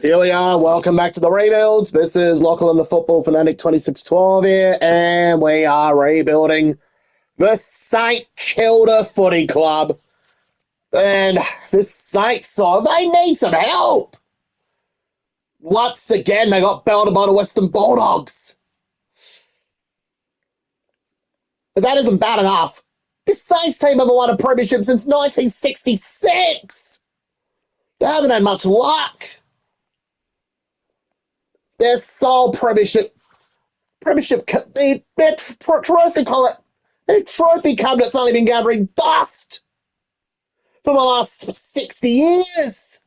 Here we are. Welcome back to the Rebuilds. This is Lachlan the Football Fanatic 2612 here, and we are rebuilding the St Kilda Footy Club. And this St side, they need some help. Once again, they got belted by the Western Bulldogs. If that isn't bad enough, this Saints team haven't won a premiership since 1966. They haven't had much luck. Their sole premiership, their trophy cabinet's only been gathering dust for the last 60 years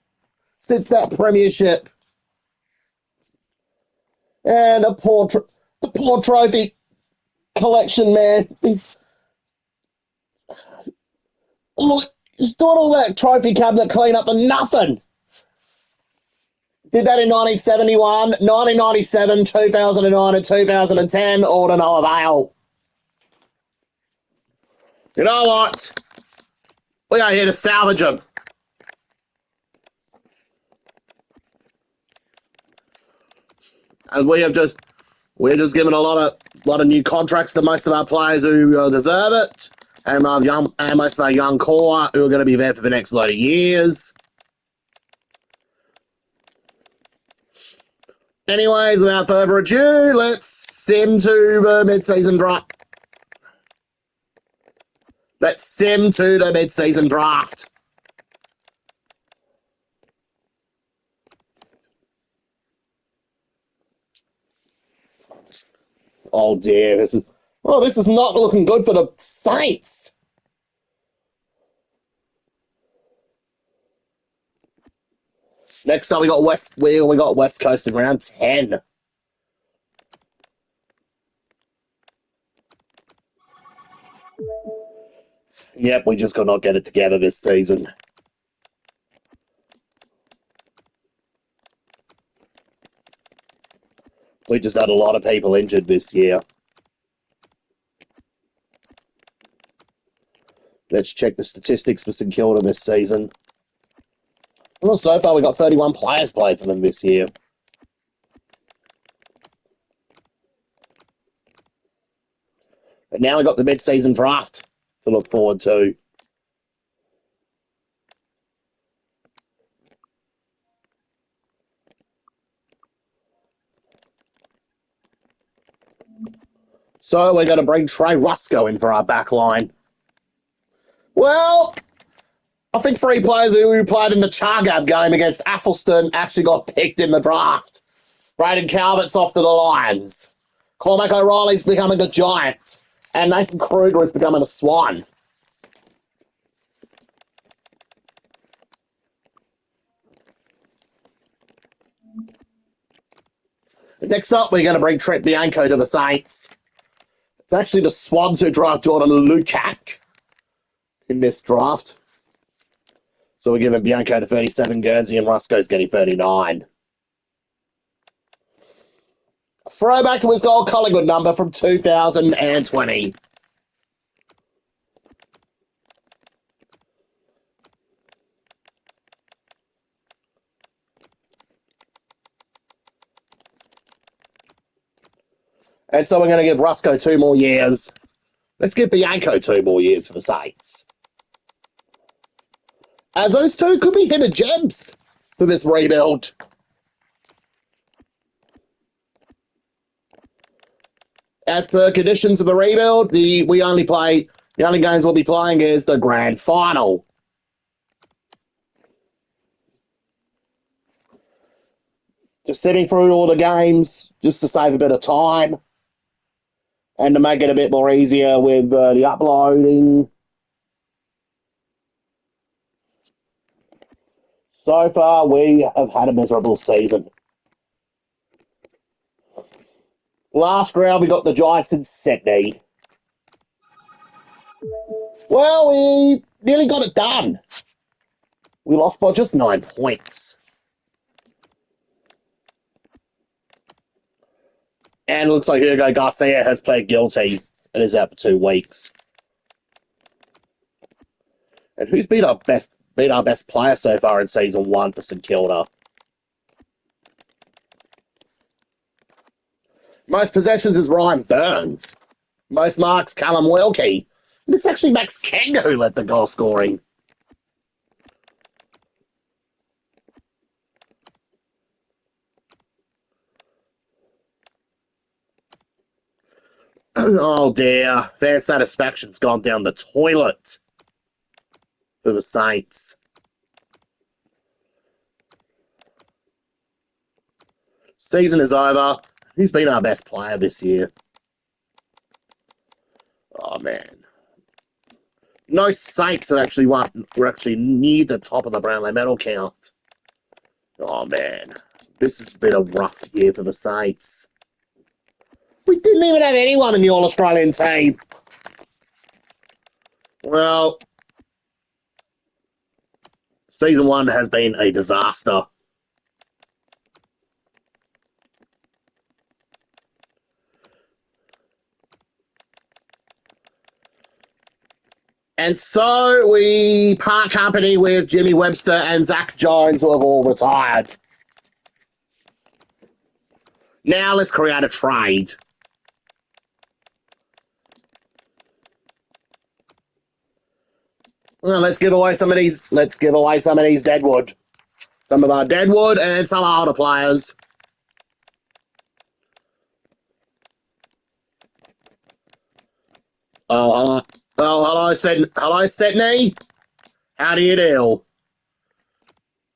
since that premiership. And the poor trophy collection, man. He's doing all that trophy cabinet cleanup for nothing. Did that in 1971, 1997, 2009, and 2010, all to no avail. You know what? We are here to salvage them. And we're just giving a lot of new contracts to most of our players who deserve it, and most of our young core who are going to be there for the next load of years. Anyways, without further ado, let's sim to the mid-season draft. Oh dear, this is not looking good for the Saints. Next up, we got West Coast in round 10. Yep, we just could not get it together this season. We just had a lot of people injured this year. Let's check the statistics for St Kilda this season. Well, so far we got 31 players played for them this year. But now we got the mid-season draft to look forward to. So we're going to bring Trey Rusco in for our back line. Well, I think 3 players who played in the Chargab game against Athelston actually got picked in the draft. Braden Calvert's off to the Lions. Cormac O'Reilly's becoming a Giant. And Nathan Kruger is becoming a Swan. Next up, we're going to bring Trent Bianco to the Saints. It's actually the Swans who draft Jordan Lukac in this draft. So we're giving Bianco to 37, Guernsey, and Rusco's getting 39. A throwback to his gold Collingwood number from 2020. And so we're going to give Rusco 2 more years. Let's give Bianco 2 more years for the Saints. As those 2 could be hidden gems for this rebuild. As per conditions of the rebuild, the only games we'll be playing is the grand final. Just sitting through all the games just to save a bit of time and to make it a bit more easier with the uploading. So far, we have had a miserable season. Last round, we got the Giants in Sydney. Well, we nearly got it done. We lost by just 9 points. And it looks like Hugo Garcia has pled guilty and is out for 2 weeks. And who's been our best player so far in Season 1 for St Kilda? Most possessions is Ryan Burns. Most marks, Callum Wilkie. And it's actually Max King who led the goal scoring. Oh dear, fan satisfaction's gone down the toilet for the Saints. Season is over. He's been our best player this year. Oh man. No Saints have actually won. We're actually near the top of the Brownlow medal count. Oh man. This has been a rough year for the Saints. We didn't even have anyone in the All-Australian team. Well, Season 1 has been a disaster. And so we part company with Jimmy Webster and Zach Jones, who have all retired. Now let's create a trade. Well, let's give away some of these. Let's give away some of these Deadwood. Some of our Deadwood and some older players. Oh, hello, Sydney. How do you do?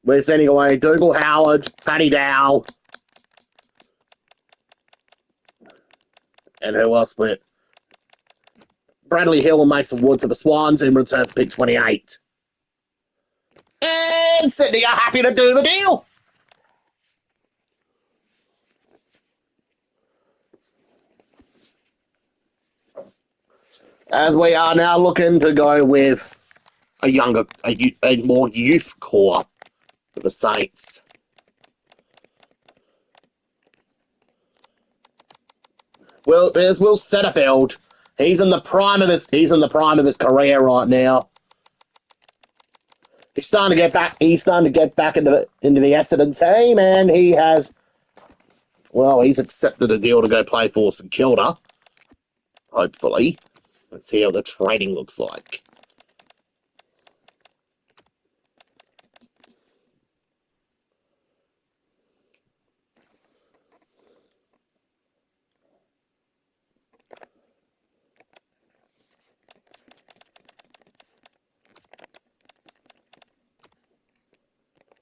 We're sending away Dougal Howard, Paddy Dow, and who else? With Bradley Hill and Mason Wood to the Swans in return for pick 28. And Sydney are happy to do the deal. As we are now looking to go with a more youth core for the Saints. Well, there's Will Setterfield. He's in the prime of his career right now. He's starting to get back. He's starting to get back into the Essendon team, and he's accepted a deal to go play for St Kilda. Hopefully, let's see how the trading looks like.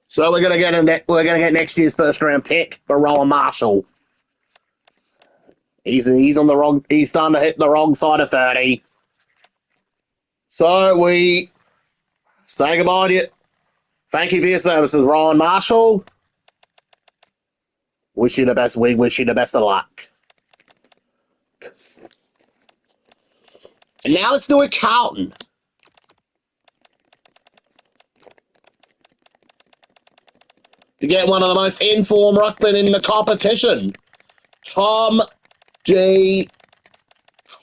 So we're gonna get next year's first round pick for Rowan Marshall. He's starting to hit the wrong side of 30. So we say goodbye to you. Thank you for your services, Rowan Marshall. Wish you the best. We wish you the best of luck. And now let's do a Carlton. To get one of the most informed ruckmen in the competition, Tom G.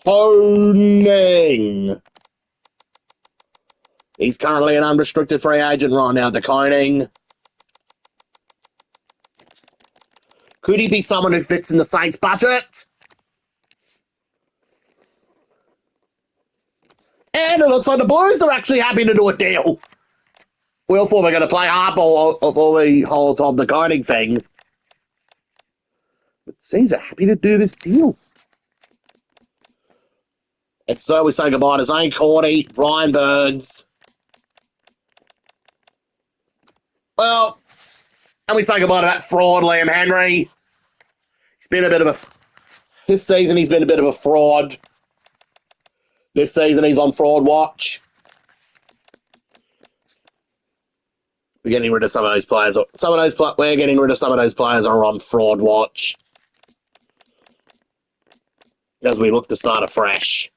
Koning. He's currently an unrestricted free agent right now, De Koning. Could he be someone who fits in the Saints' budget? And it looks like the Blues are actually happy to do a deal. We all thought we were going to play hardball of all the whole Tom De Koning thing. It seems they're happy to do this deal. And so we say goodbye to Zane Cordy, Ryan Burns. Well, and we say goodbye to that fraud, Liam Henry. This season he's been a bit of a fraud. This season he's on fraud watch. We're getting rid of some of those players. We're getting rid of some of those players who are on fraud watch as we look to start afresh.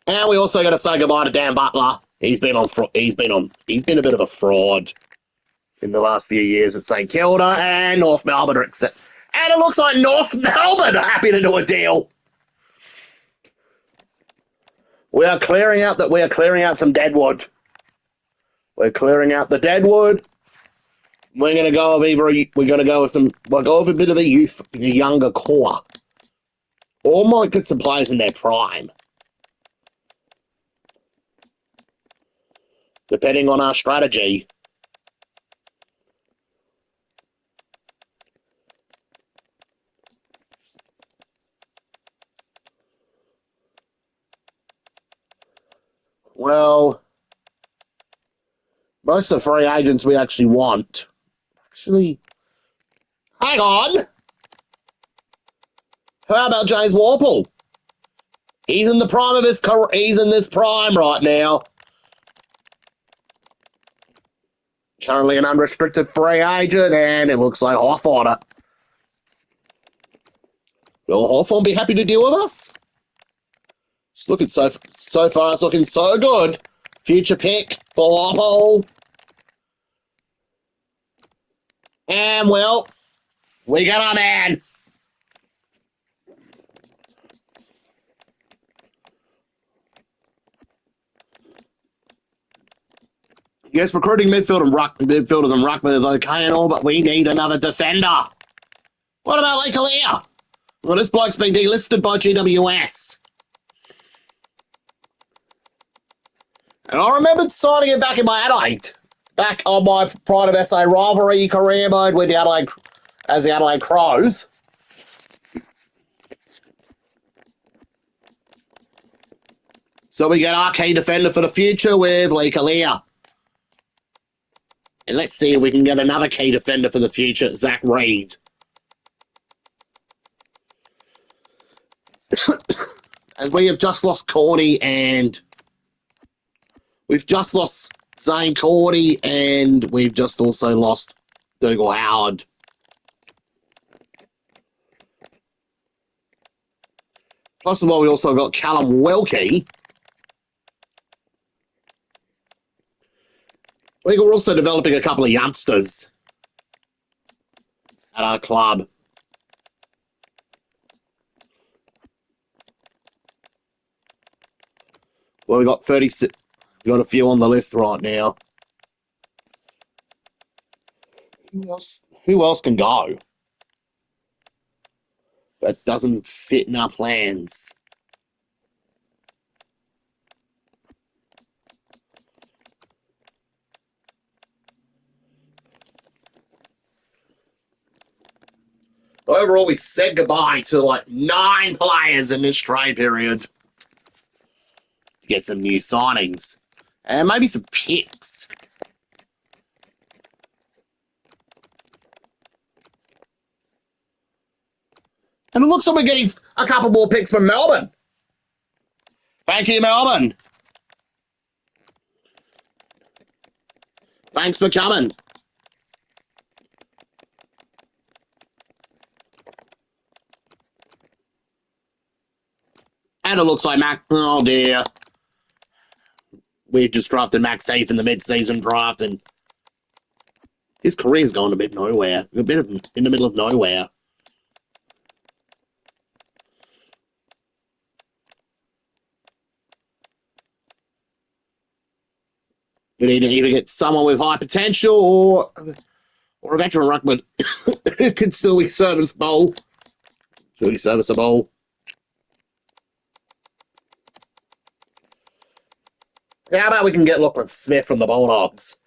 And we also got to say goodbye to Dan Butler. He's been a bit of a fraud in the last few years at St Kilda and North Melbourne. And it looks like North Melbourne are happy to do a deal. We are clearing out some Deadwood. We're clearing out the Deadwood. we're going to go with we'll go with a bit of a younger core. Or might get some players in their prime. Depending on our strategy. Well, most of the free agents we actually want. Actually, hang on. How about James Warple? He's in the prime of his career. He's in this prime right now. Currently an unrestricted free agent, and it looks like Hawthorne. Will Hawthorne be happy to deal with us? It's looking so far. It's looking so good. Future pick for Warple. And well, we got our man. Yes, recruiting midfielders and ruckman is okay and all, but we need another defender. What about Lee Kalia? Well, this bloke's been delisted by GWS. And I remembered signing him back in my Adelaide. Back on my Pride of SA rivalry career mode with the Adelaide Crows. So we get our key defender for the future with Lee Kalia. And let's see if we can get another key defender for the future, Zach Reed. As we have just lost Cordy and we've just lost Zane Cordy and we've just also lost Dougal Howard. Plus of all, we also got Callum Wilkie. We're also developing a couple of youngsters at our club. Well, we got 36. We got a few on the list right now. Who else can go? That doesn't fit in our plans. Overall, we said goodbye to like 9 players in this trade period to get some new signings and maybe some picks. And it looks like we're getting a couple more picks from Melbourne. Thank you, Melbourne. Thanks for coming. And it looks like oh dear. We just drafted Max Heath in the mid-season draft, and his career's gone a bit nowhere. A bit in the middle of nowhere. We need to either get someone with high potential or a veteran ruckman who can still be serviceable. How about we can get Lachlan Smith from the Bulldogs?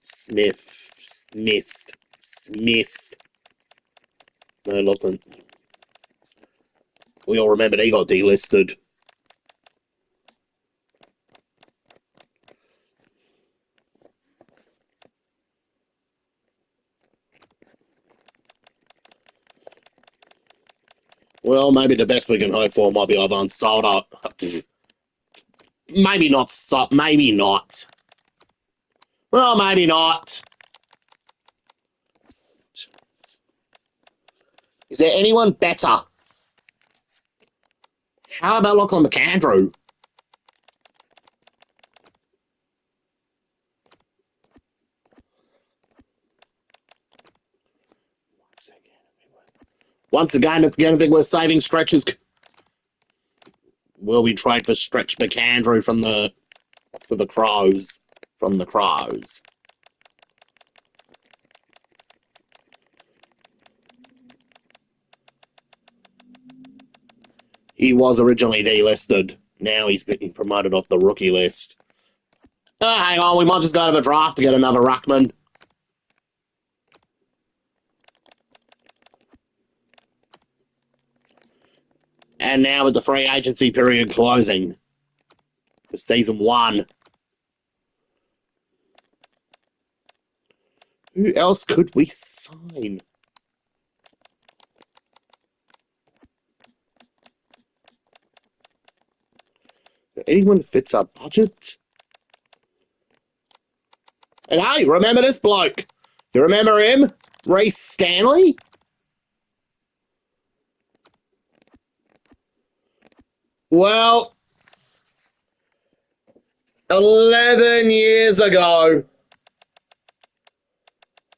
Smith. No, Lachlan. We all remember he got delisted. Well, maybe the best we can hope for might be Ivan Solder. Maybe not. Maybe not. Well, maybe not. Is there anyone better? How about Lachlan McAndrew? Once again, if anything we're saving stretches, will we trade for Stretch McAndrew for the Crows? From the Crows. He was originally delisted. Now he's been promoted off the rookie list. Oh, hang on, we might just go to the draft to get another ruckman. And now with the free agency period closing for season 1. Who else could we sign? Anyone fits our budget? And hey, remember this bloke? You remember him? Reece Stanley? Well, 11 years ago,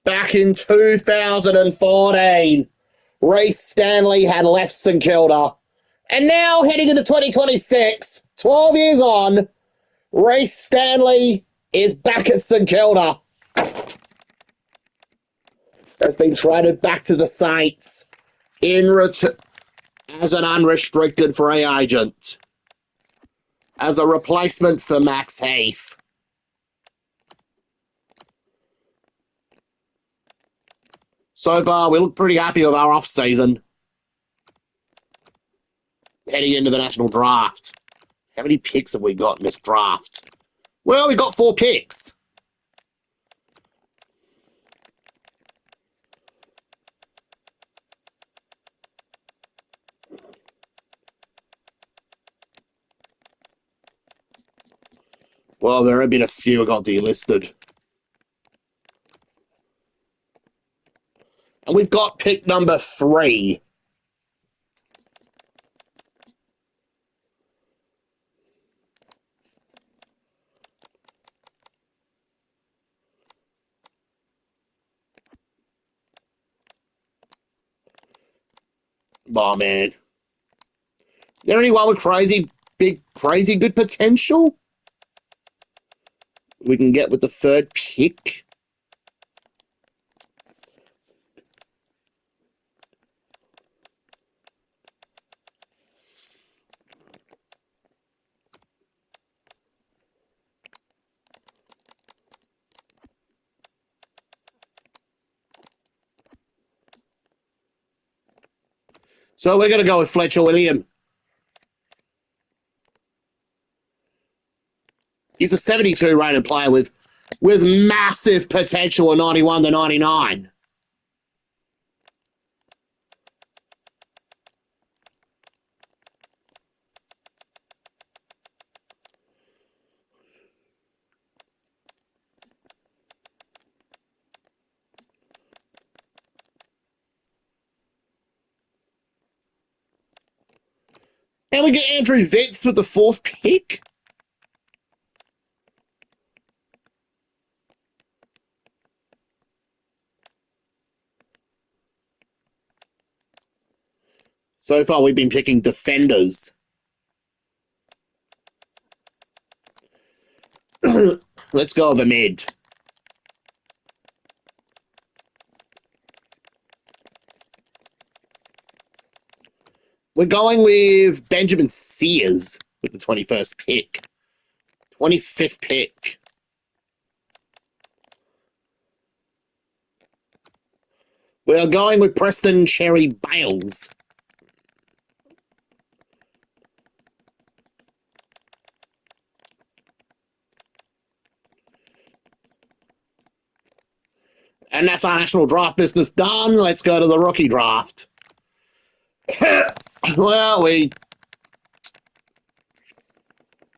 back in 2014, Reece Stanley had left St Kilda. And now, heading into 2026, 12 years on, Reece Stanley is back at St Kilda. Has been traded back to the Saints in return as an unrestricted free agent, as a replacement for Max Heath. So far, we look pretty happy with our off-season. Heading into the national draft. How many picks have we got in this draft? Well, we got 4 picks. Well, there have been a few that got delisted. And we've got pick number 3. Oh, man. Is there anyone with crazy good potential we can get with the 3rd pick? So we're going to go with Fletcher William. He's a 72 rated player with massive potential of 91 to 99. And we get Andrew Vitz with the 4th pick. So far, we've been picking defenders. Let's go over mid. We're going with Benjamin Sears with the 21st pick. 25th pick. We're going with Preston Cherry Bales. And that's our national draft business done. Let's go to the rookie draft. Well, it's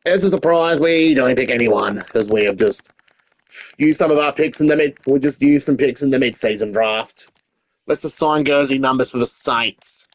a surprise. We don't pick anyone because we have just used some of our picks in the mid. We just used some picks in the mid-season draft. Let's assign jersey numbers for the Saints.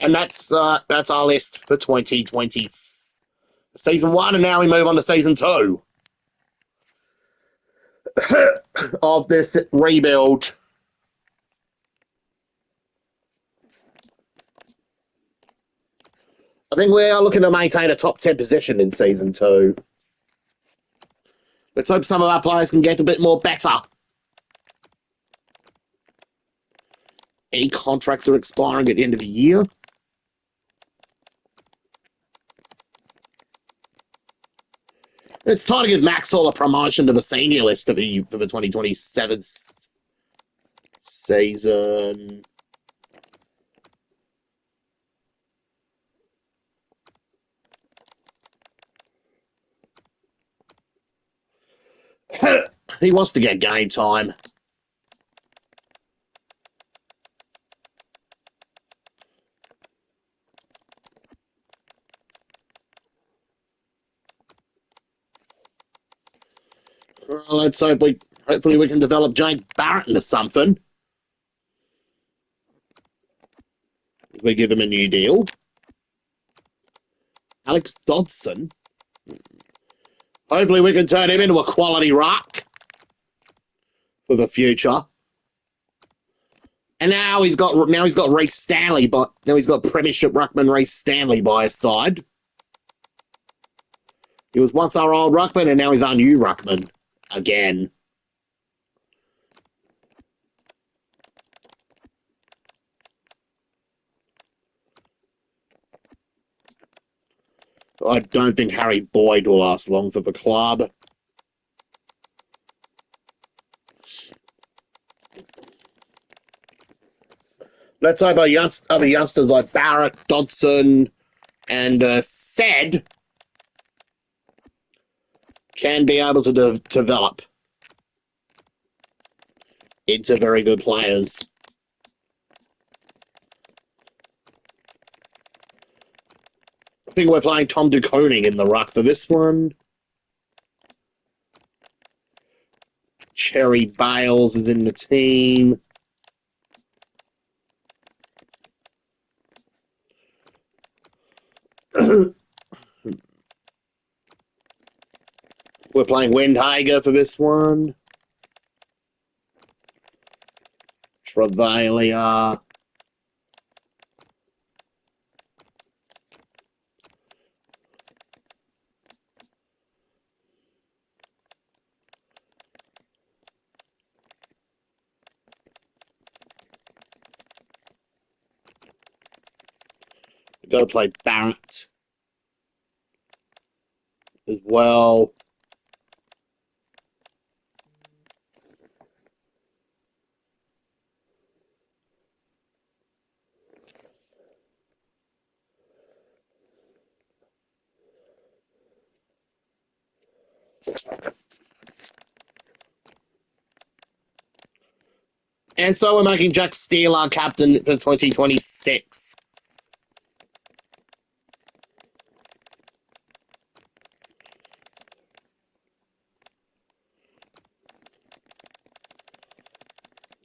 And that's our list for 2020 season 1, and now we move on to season 2 of this rebuild. I think we are looking to maintain a top 10 position in season 2. Let's hope some of our players can get a bit more better. Any contracts are expiring at the end of the year. It's time to give Maxwell a promotion to the senior list for the 2027 season. He wants to get game time. Let's hope hopefully we can develop James Barrett into something. If we give him a new deal. Alex Dodson. Hopefully we can turn him into a quality ruck for the future. And now he's got Reece Stanley, but now he's got Premiership ruckman Reece Stanley by his side. He was once our old ruckman, and now he's our new ruckman again. I don't think Harry Boyd will last long for the club. Let's hope other youngsters like Barrett, Dodson, and Said can be able to develop into very good players. I think we're playing Tom de Koning in the ruck for this one. Cherry Bales is in the team. We're playing Windhager for this one. Travailia. We've got to play Barrett as well. And so we're making Jack Steele our captain for 2026.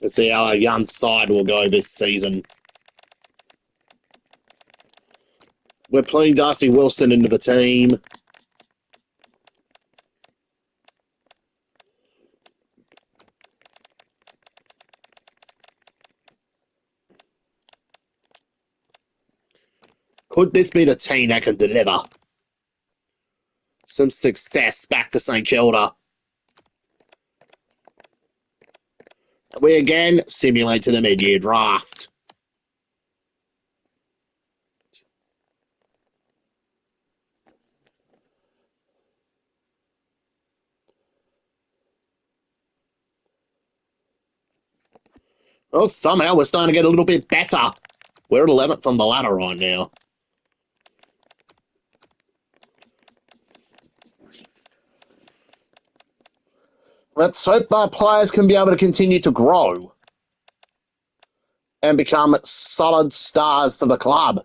Let's see how our young side will go this season. We're putting Darcy Wilson into the team. Could this be the team that can deliver some success back to St Kilda? We again simulate to the mid-year draft. Well, somehow we're starting to get a little bit better. We're at 11th on the ladder right now. Let's hope our players can be able to continue to grow and become solid stars for the club.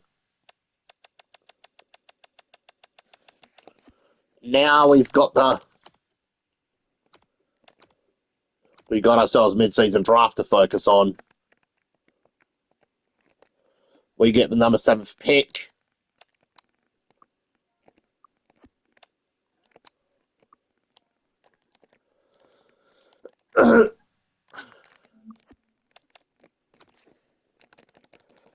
Now we got ourselves mid-season draft to focus on. We get the number 7th pick.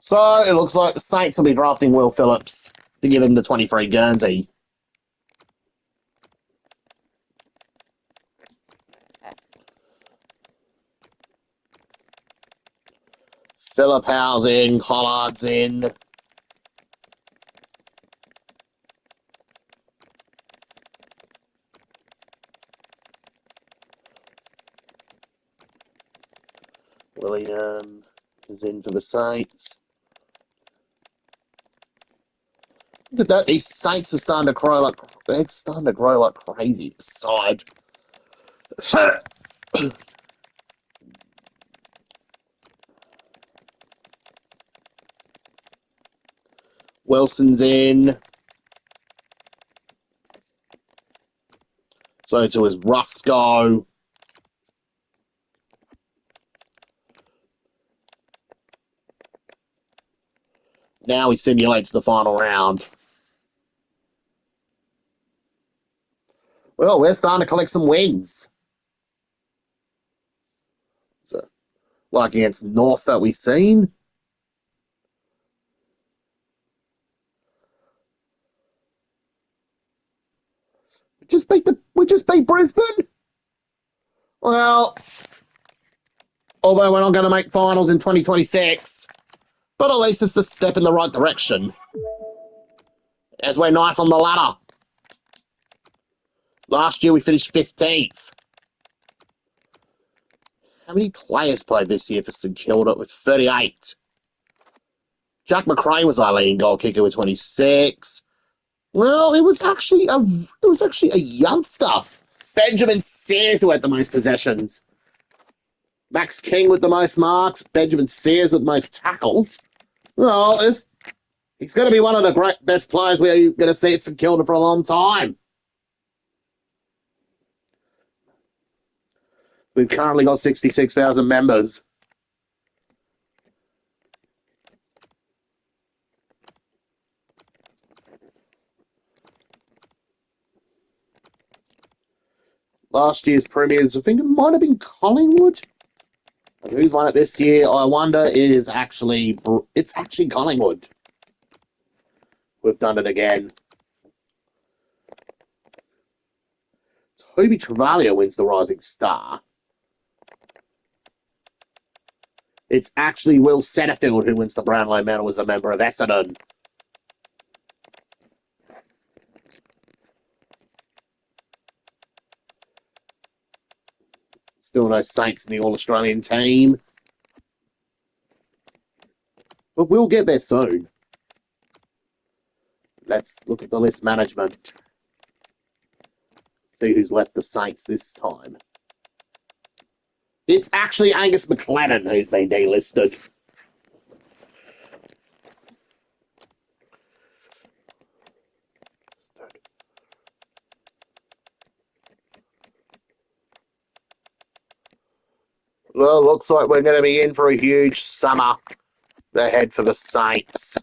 So it looks like the Saints will be drafting Will Phillips to give him the 23 Guernsey. Phillip Howe's in, Collard's in. William is in for the Saints. Look at that. These Saints are starting to grow like crazy. Side. Wilson's in. So to his Rusco. Now he simulates the final round. Well, we're starting to collect some wins. So, like against North that we've seen. We just beat Brisbane. Well, although we're not going to make finals in 2026, but at least it's a step in the right direction. As we're ninth on the ladder. Last year we finished 15th. How many players played this year for St Kilda? With 38. Jack McRae was our leading goal kicker with 26. Well, it was actually a youngster. Benjamin Sears who had the most possessions. Max King with the most marks. Benjamin Sears with the most tackles. Well, he's going to be one of the best players we're going to see at St Kilda for a long time. We've currently got 66,000 members. Last year's premiers, I think it might have been Collingwood. Who's won it this year? I wonder. It's actually Collingwood. We've done it again. Toby Travalia wins the Rising Star. It's actually Will Setterfield who wins the Brownlow Medal as a member of Essendon. Still no Saints in the All-Australian team. But we'll get there soon. Let's look at the list management. See who's left the Saints this time. It's actually Angus McLennan who's been delisted. Well, looks like we're going to be in for a huge summer ahead for the Saints.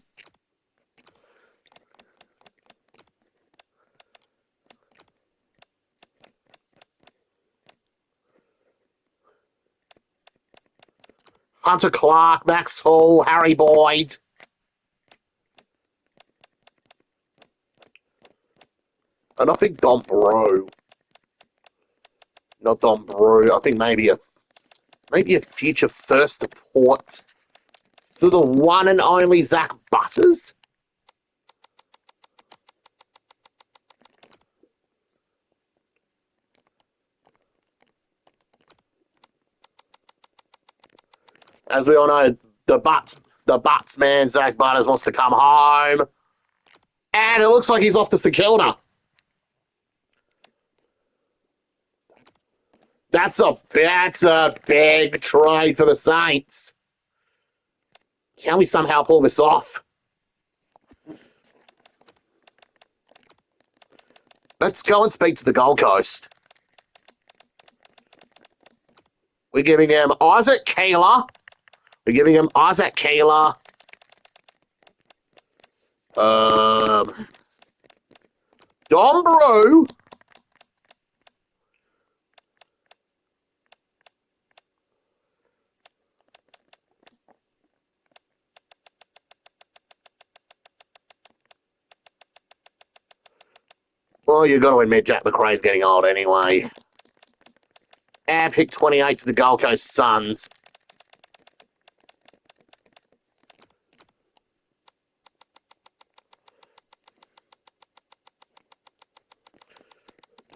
Hunter Clark, Max Hall, Harry Boyd. And I think Dom Brew. Not Dom Brew. I think maybe a future first support for the one and only Zach Butters. As we all know, the Butts man, Zach Butters, wants to come home. And it looks like he's off to St Kilda. That's a big trade for the Saints. Can we somehow pull this off? Let's go and speak to the Gold Coast. We're giving him Isaac Keeler. Dom Brew. Well, you've got to admit Jack McRae's getting old anyway. And pick 28 to the Gold Coast Suns.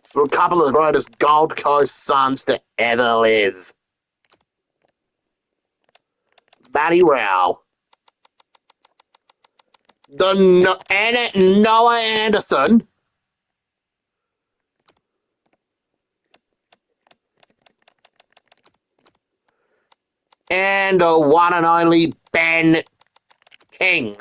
For a couple of the greatest Gold Coast Suns to ever live. Matty Rao. Noah Anderson. And the one and only Ben King.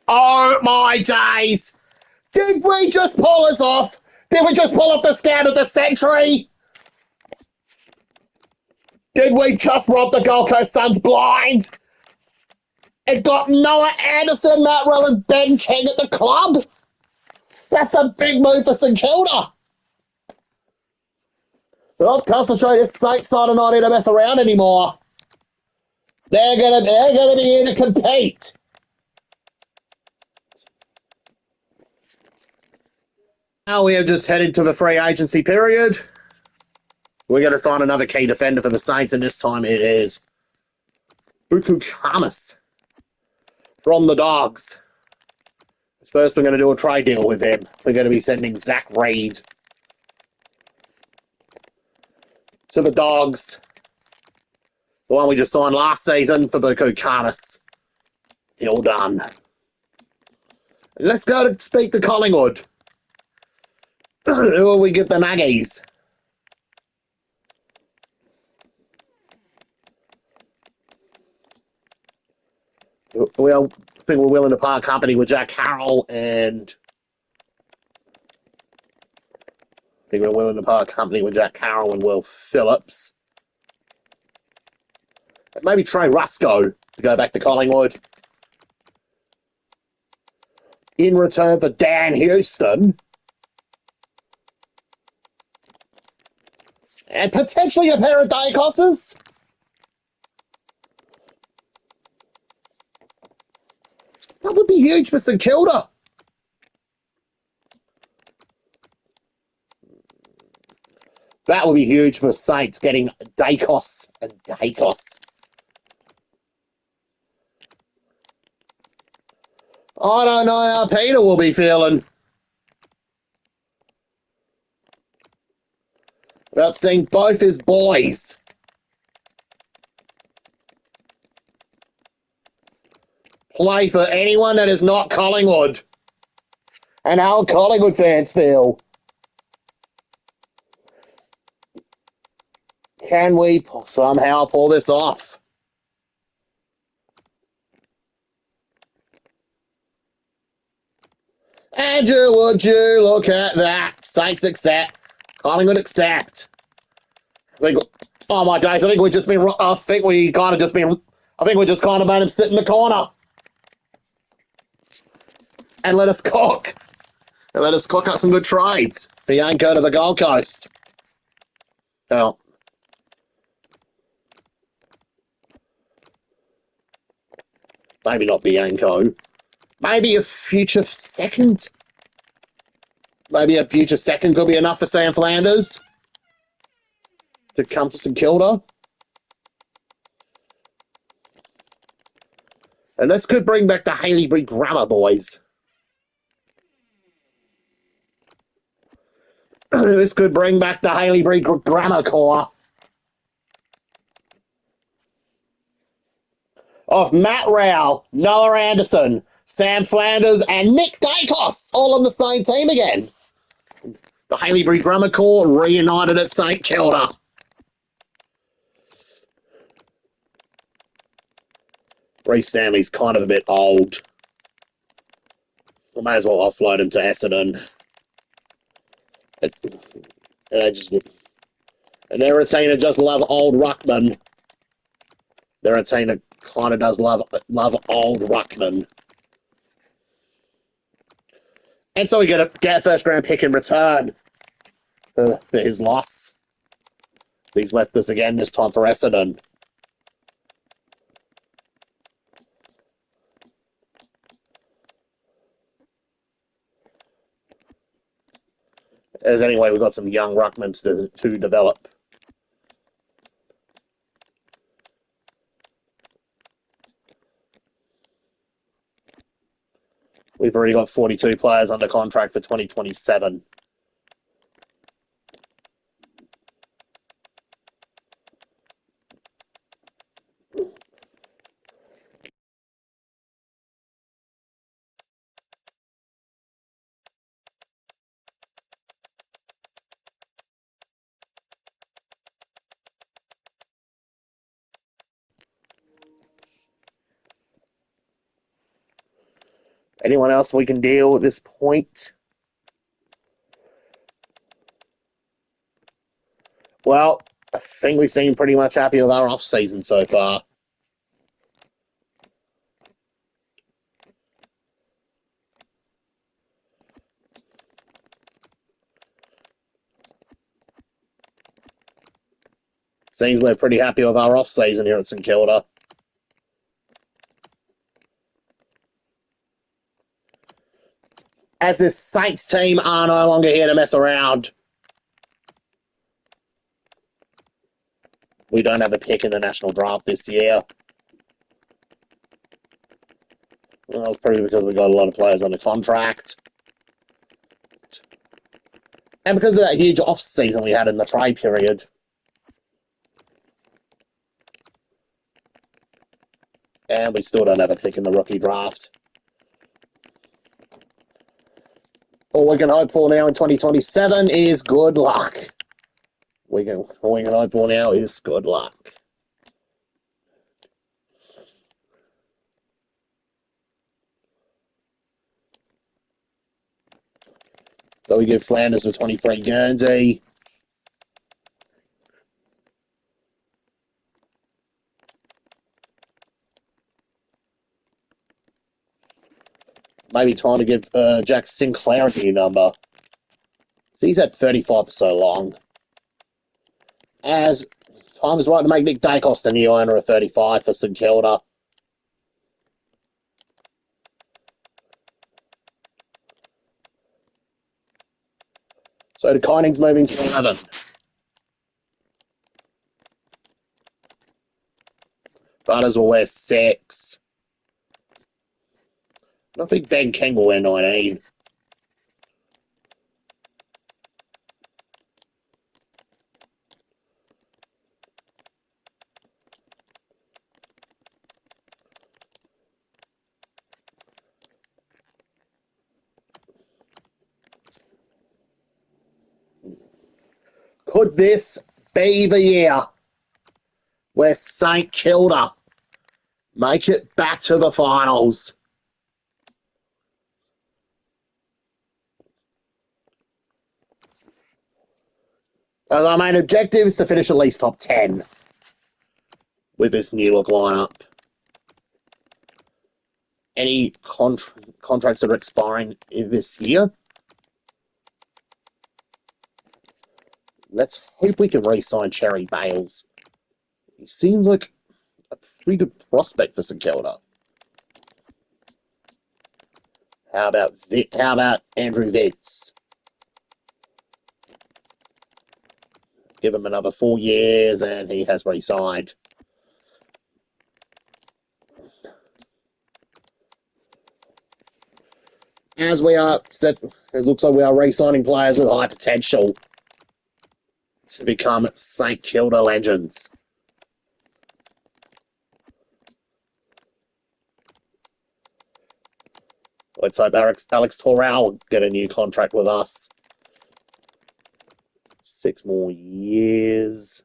Oh my days! Did we just pull us off? Did we just pull off the scam of the century? Did we just rob the Gold Coast Suns blind? It got Noah Anderson, Matt Rowe, and Ben King at the club? That's a big move for St Kilda. Well, concentrate this Saints side are not here to mess around anymore. They're gonna be here to compete. Now we have just headed to the free agency period. We're going to sign another key defender for the Saints, and this time it is Buku Kamas from the Dogs. First, we're going to do a trade deal with him. We're going to be sending Zach Reed to the Dogs. The one we just signed last season for Buku Kamas. Deal done. Let's go to speak to Collingwood. Who will we give the Maggies? Well, I think we're willing to part company with Jack Carroll, and I think we're willing to part company with Jack Carroll and Will Phillips. And maybe Trey Rusco to go back to Collingwood. In return for Dan Houston. And potentially a pair of Dacosses. That would be huge for St Kilda. That would be huge for Saints, getting Dacos and Dacos. I don't know how Peter will be feeling about seeing both his boys play for anyone that is not Collingwood, and how Collingwood fans feel. Can we somehow pull this off? And would you look at that? Saints accept. Collingwood accept. Oh my days! I think we've just been. I think we just kind of made him sit in the corner and let us cook. And let us cook up some good trades. Bianco to the Gold Coast. Oh. Maybe not Bianco. Maybe a future second. Maybe a future second could be enough for Sam Flanders to come to St Kilda. And this could bring back the Haileybury Grammar boys. This could bring back the Haileybury Grammar core of Matt Rao, Noah Anderson, Sam Flanders, and Nick Dacos, all on the same team again. The Haileybury Grammar core reunited at St Kilda. Reece Stanley's kind of a bit old. I may as well offload him to Essendon. And I just and their retainer just love old Ruckman. Their retainer kind of does love old Ruckman. And so we get a first round pick in return for his loss. He's left us again, this time for Essendon. As anyway, we've got some young ruckmans to develop. We've already got 42 players under contract for 2027. Anyone else we can deal at this point? Well, I think we seem pretty much happy with our off-season so far. Seems we're pretty happy with our off-season here at St Kilda. As this Saints team are no longer here to mess around. We don't have a pick in the national draft this year. Well, it's probably because we got a lot of players under contract. And because of that huge off-season we had in the trade period. And we still don't have a pick in the rookie draft. All we can hope for now in 2027 is good luck. All we can hope for now is good luck. So we give Flanders a 23 Guernsey. Maybe time to give Jack Sinclair a new number. So he's had 35 for so long. As time is right to make Nick Dacos the new owner of 35 for St Kilda. So the Kining's moving to 11. Butters will wear 6. I think Ben King will wear 19. Could this be the year where St Kilda make it back to the finals? As our main objective is to finish at least top 10 with this new look lineup. Any contracts that are expiring this year? Let's hope we can re-sign Cherry Bales. He seems like a pretty good prospect for St Kilda. How about Andrew Vitz? Give him another 4 years and he has re-signed. As we are set, it looks like we are re-signing players with high potential to become St Kilda legends. Let's hope Alex Torrell will get a new contract with us. 6 more years.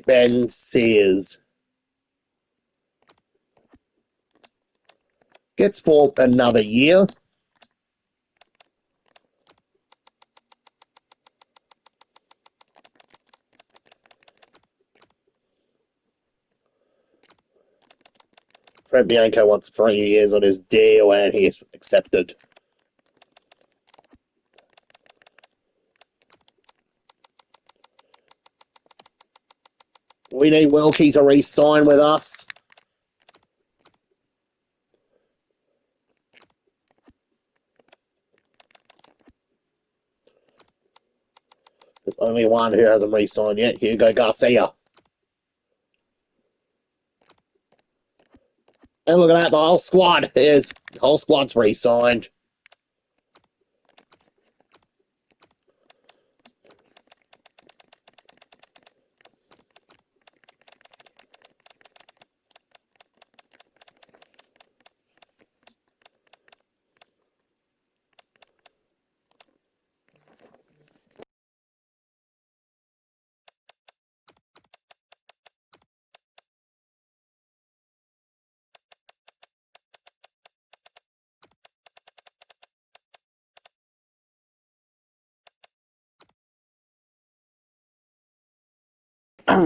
Ben Sears gets for another year. Trent Bianco wants 3 years on his deal, and he is accepted. We need Wilkie to re-sign with us. There's only one who hasn't re-signed yet, Hugo Garcia. And look at that, the whole squad's re-signed.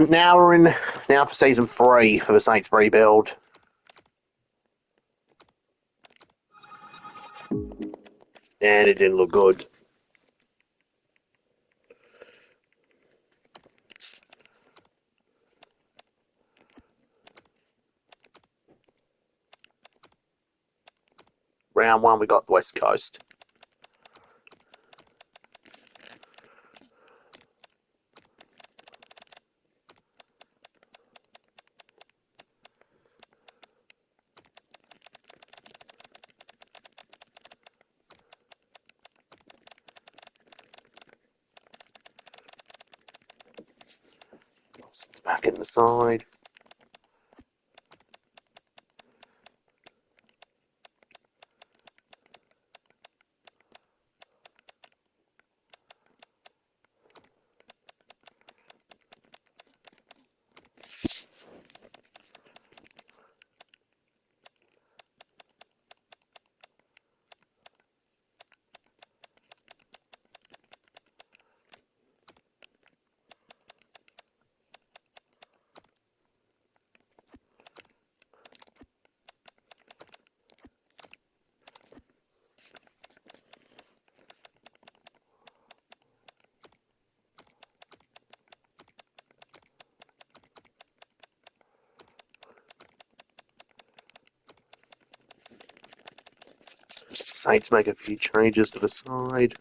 Now for season 3 for the Saints rebuild. And it didn't look good. Round 1, we got the West Coast. It's back in the side. Saints make a few changes to the side.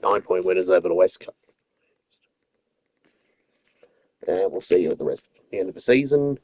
Nine-point winners over the West Coast. And we'll see you at the end of the season.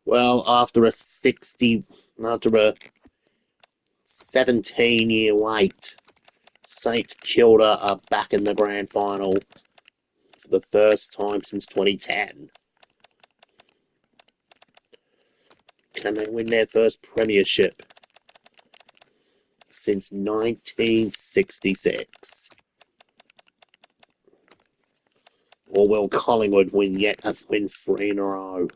Well, after a 17-year wait, St Kilda are back in the grand final for the first time since 2010. Can they win their first premiership since 1966? Or will Collingwood win 3 in a row?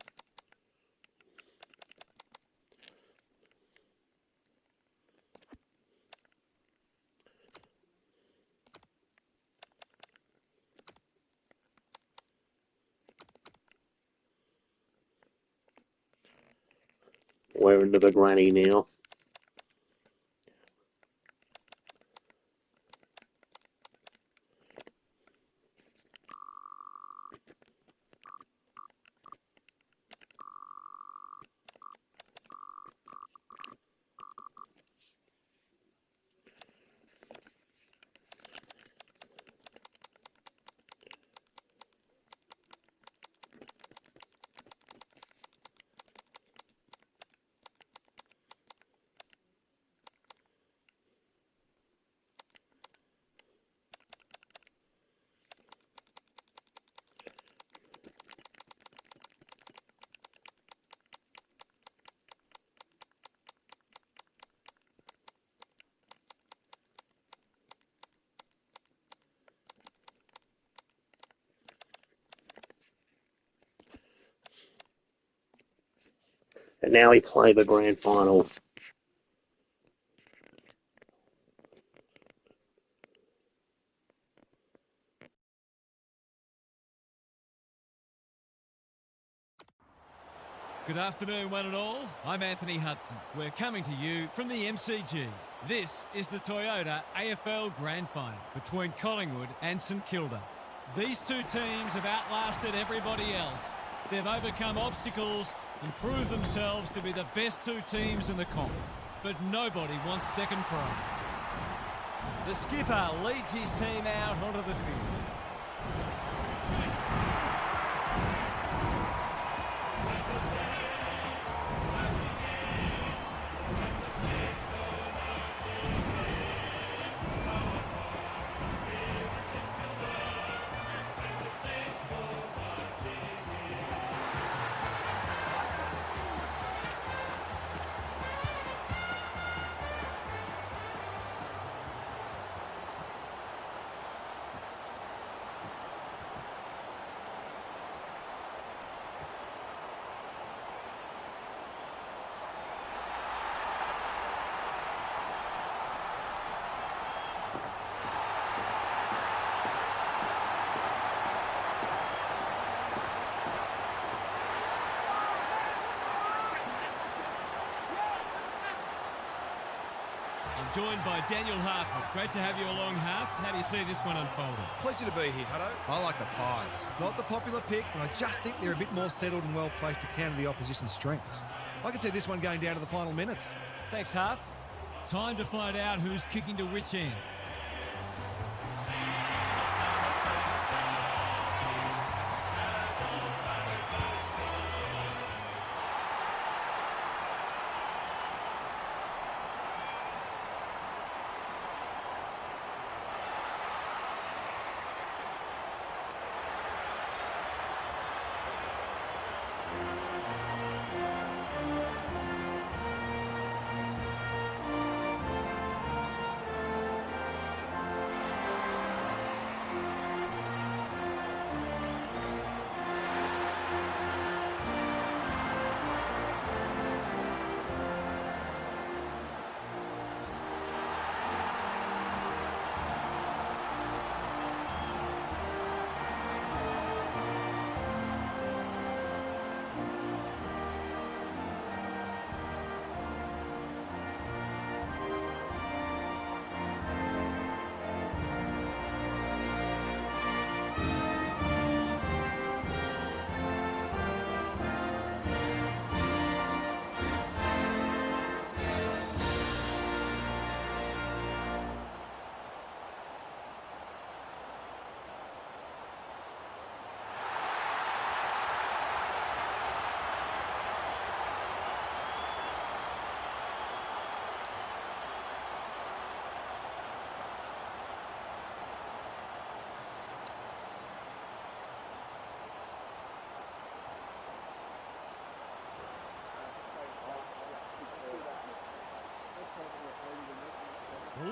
We're into the granny now. And now we play the grand final. Good afternoon, one and all. I'm Anthony Hudson. We're coming to you from the MCG. This is the Toyota AFL Grand Final between Collingwood and St Kilda. These two teams have outlasted everybody else. They've overcome obstacles and prove themselves to be the best two teams in the comp. But nobody wants second prize. The skipper leads his team out onto the field. I'm joined by Daniel Hartford. Great to have you along, Harf. How do you see this one unfolding? Pleasure to be here, Hutto. I like the Pies. Not the popular pick, but I just think they're a bit more settled and well placed to counter the opposition's strengths. I can see this one going down to the final minutes. Thanks, Harf. Time to find out who's kicking to which end.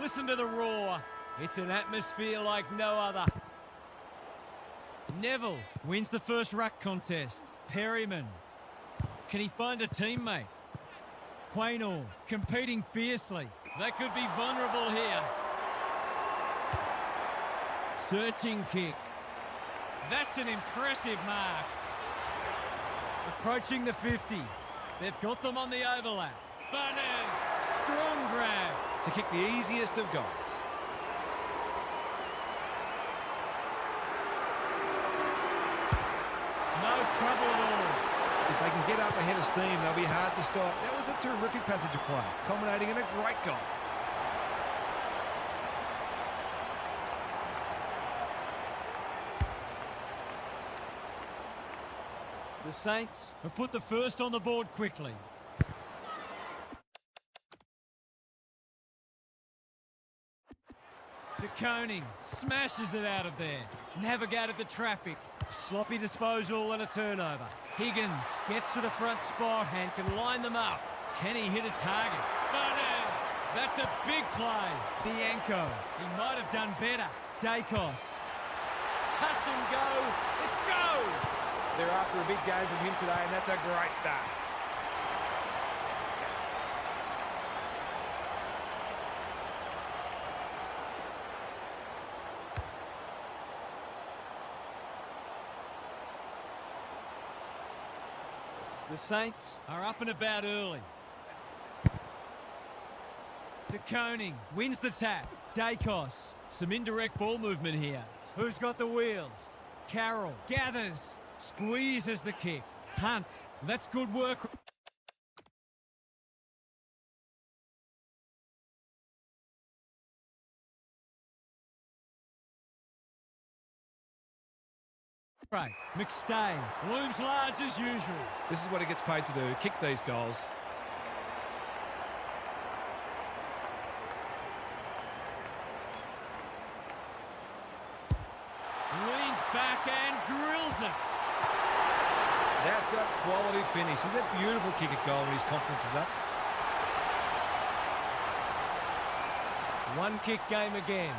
Listen to the roar. It's an atmosphere like no other. Neville wins the first ruck contest. Perryman. Can he find a teammate? Quaynor competing fiercely. They could be vulnerable here. Searching kick. That's an impressive mark. Approaching the 50. They've got them on the overlap. Butters. Strong grab. To kick the easiest of goals. No trouble at all. If they can get up ahead of steam, they'll be hard to stop. That was a terrific passage of play, culminating in a great goal. The Saints have put the first on the board quickly. De Koning smashes it out of there. Navigated the traffic. Sloppy disposal and a turnover. Higgins gets to the front spot and can line them up. Can he hit a target? Butters! That's a big play. Bianco. He might have done better. Dacos. Touch and go. It's go! They're after a big game from him today, and that's a great start. The Saints are up and about early. De Koning wins the tap. Dacos. Some indirect ball movement here. Who's got the wheels? Carroll gathers. Squeezes the kick. Punt. That's good work. Right. McStay looms large as usual. This is what he gets paid to do, kick these goals. Leans back and drills it. That's a quality finish. He's a beautiful kick at goal when his confidence is up. One kick game again.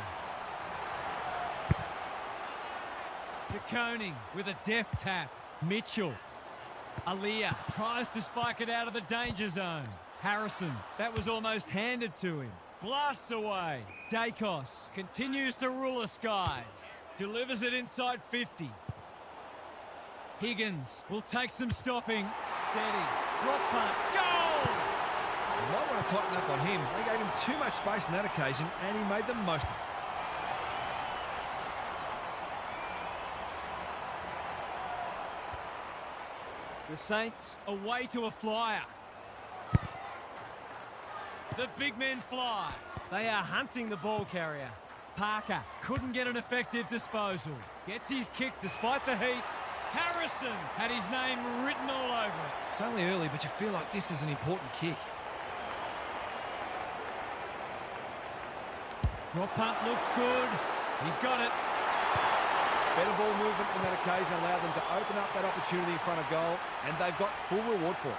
De Koning with a deft tap. Mitchell. Aliyah tries to spike it out of the danger zone. Harrison, that was almost handed to him. Blasts away. Dacos continues to rule the skies. Delivers it inside 50. Higgins will take some stopping. Steadies. Drop punt. Goal! You might want to tighten up on him. They gave him too much space on that occasion, and he made the most of it. The Saints away to a flyer. The big men fly. They are hunting the ball carrier. Parker couldn't get an effective disposal. Gets his kick despite the heat. Harrison had his name written all over it. It's only early, but you feel like this is an important kick. Drop punt looks good. He's got it. Better ball movement on that occasion allowed them to open up that opportunity in front of goal, and they've got full reward for it.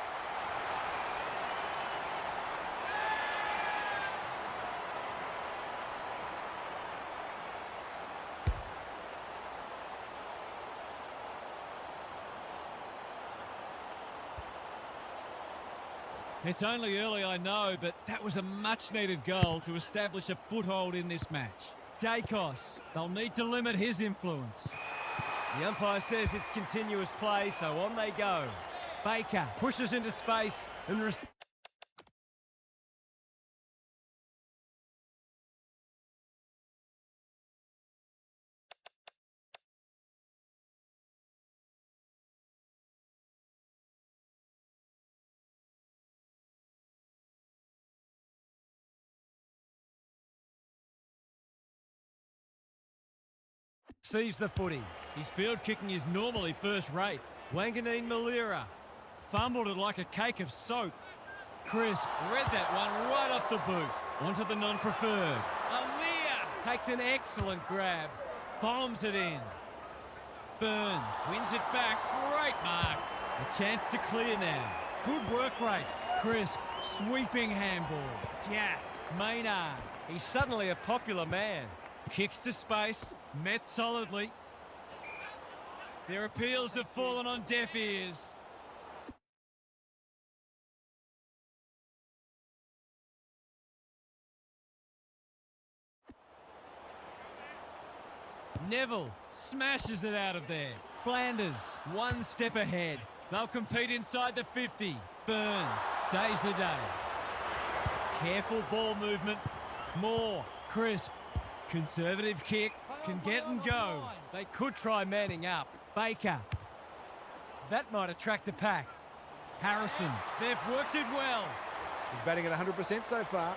It's only early, I know, but that was a much-needed goal to establish a foothold in this match. Dacos, they'll need to limit his influence. The umpire says it's continuous play, so on they go. Baker pushes into space and... Sees the footy. His field kicking is normally first rate. Wanganeen Malira fumbled it like a cake of soap. Crisp read that one right off the boot. Onto the non-preferred. Aliyah takes an excellent grab. Bombs it in. Burns wins it back. Great mark. A chance to clear now. Good work rate. Crisp sweeping handball. Jaff Maynard. He's suddenly a popular man. Kicks to space, met solidly. Their appeals have fallen on deaf ears. Neville smashes it out of there. Flanders, one step ahead. They'll compete inside the 50. Burns saves the day. Careful ball movement. Moore, Crisp. Conservative kick, can get and go. They could try manning up. Baker. That might attract a pack. Harrison, they've worked it well. He's batting at 100% so far.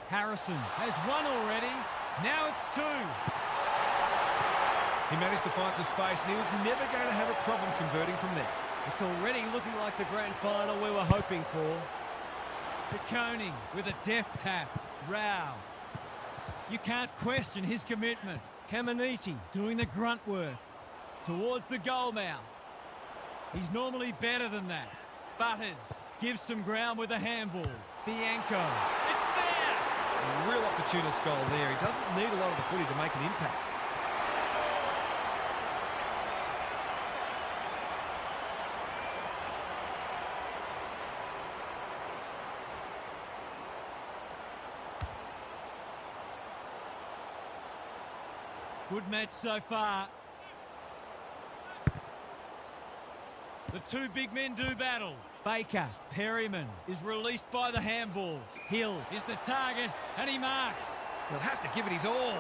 Harrison has one already. Now it's two. He managed to find some space, and he was never going to have a problem converting from there. It's already looking like the grand final we were hoping for. De Koning with a deft tap. Rao. You can't question his commitment. Caminiti doing the grunt work. Towards the goal mouth. He's normally better than that. Butters gives some ground with a handball. Bianco. It's there! A real opportunist goal there. He doesn't need a lot of the footy to make an impact. Good match so far. The two big men do battle. Baker, Perryman is released by the handball. Hill is the target and he marks. He'll have to give it his all.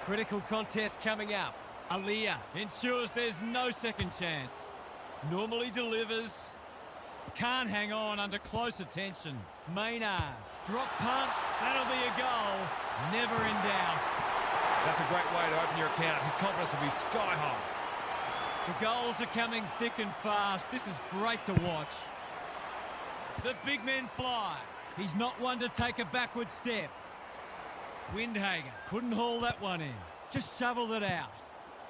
Critical contest coming up. Aliyah ensures there's no second chance. Normally delivers. Can't hang on under close attention. Maynard. Drop punt. That'll be a goal. Never in doubt. That's a great way to open your account. His confidence will be sky high. The goals are coming thick and fast. This is great to watch. The big men fly. He's not one to take a backward step. Windhager couldn't haul that one in. Just shoveled it out.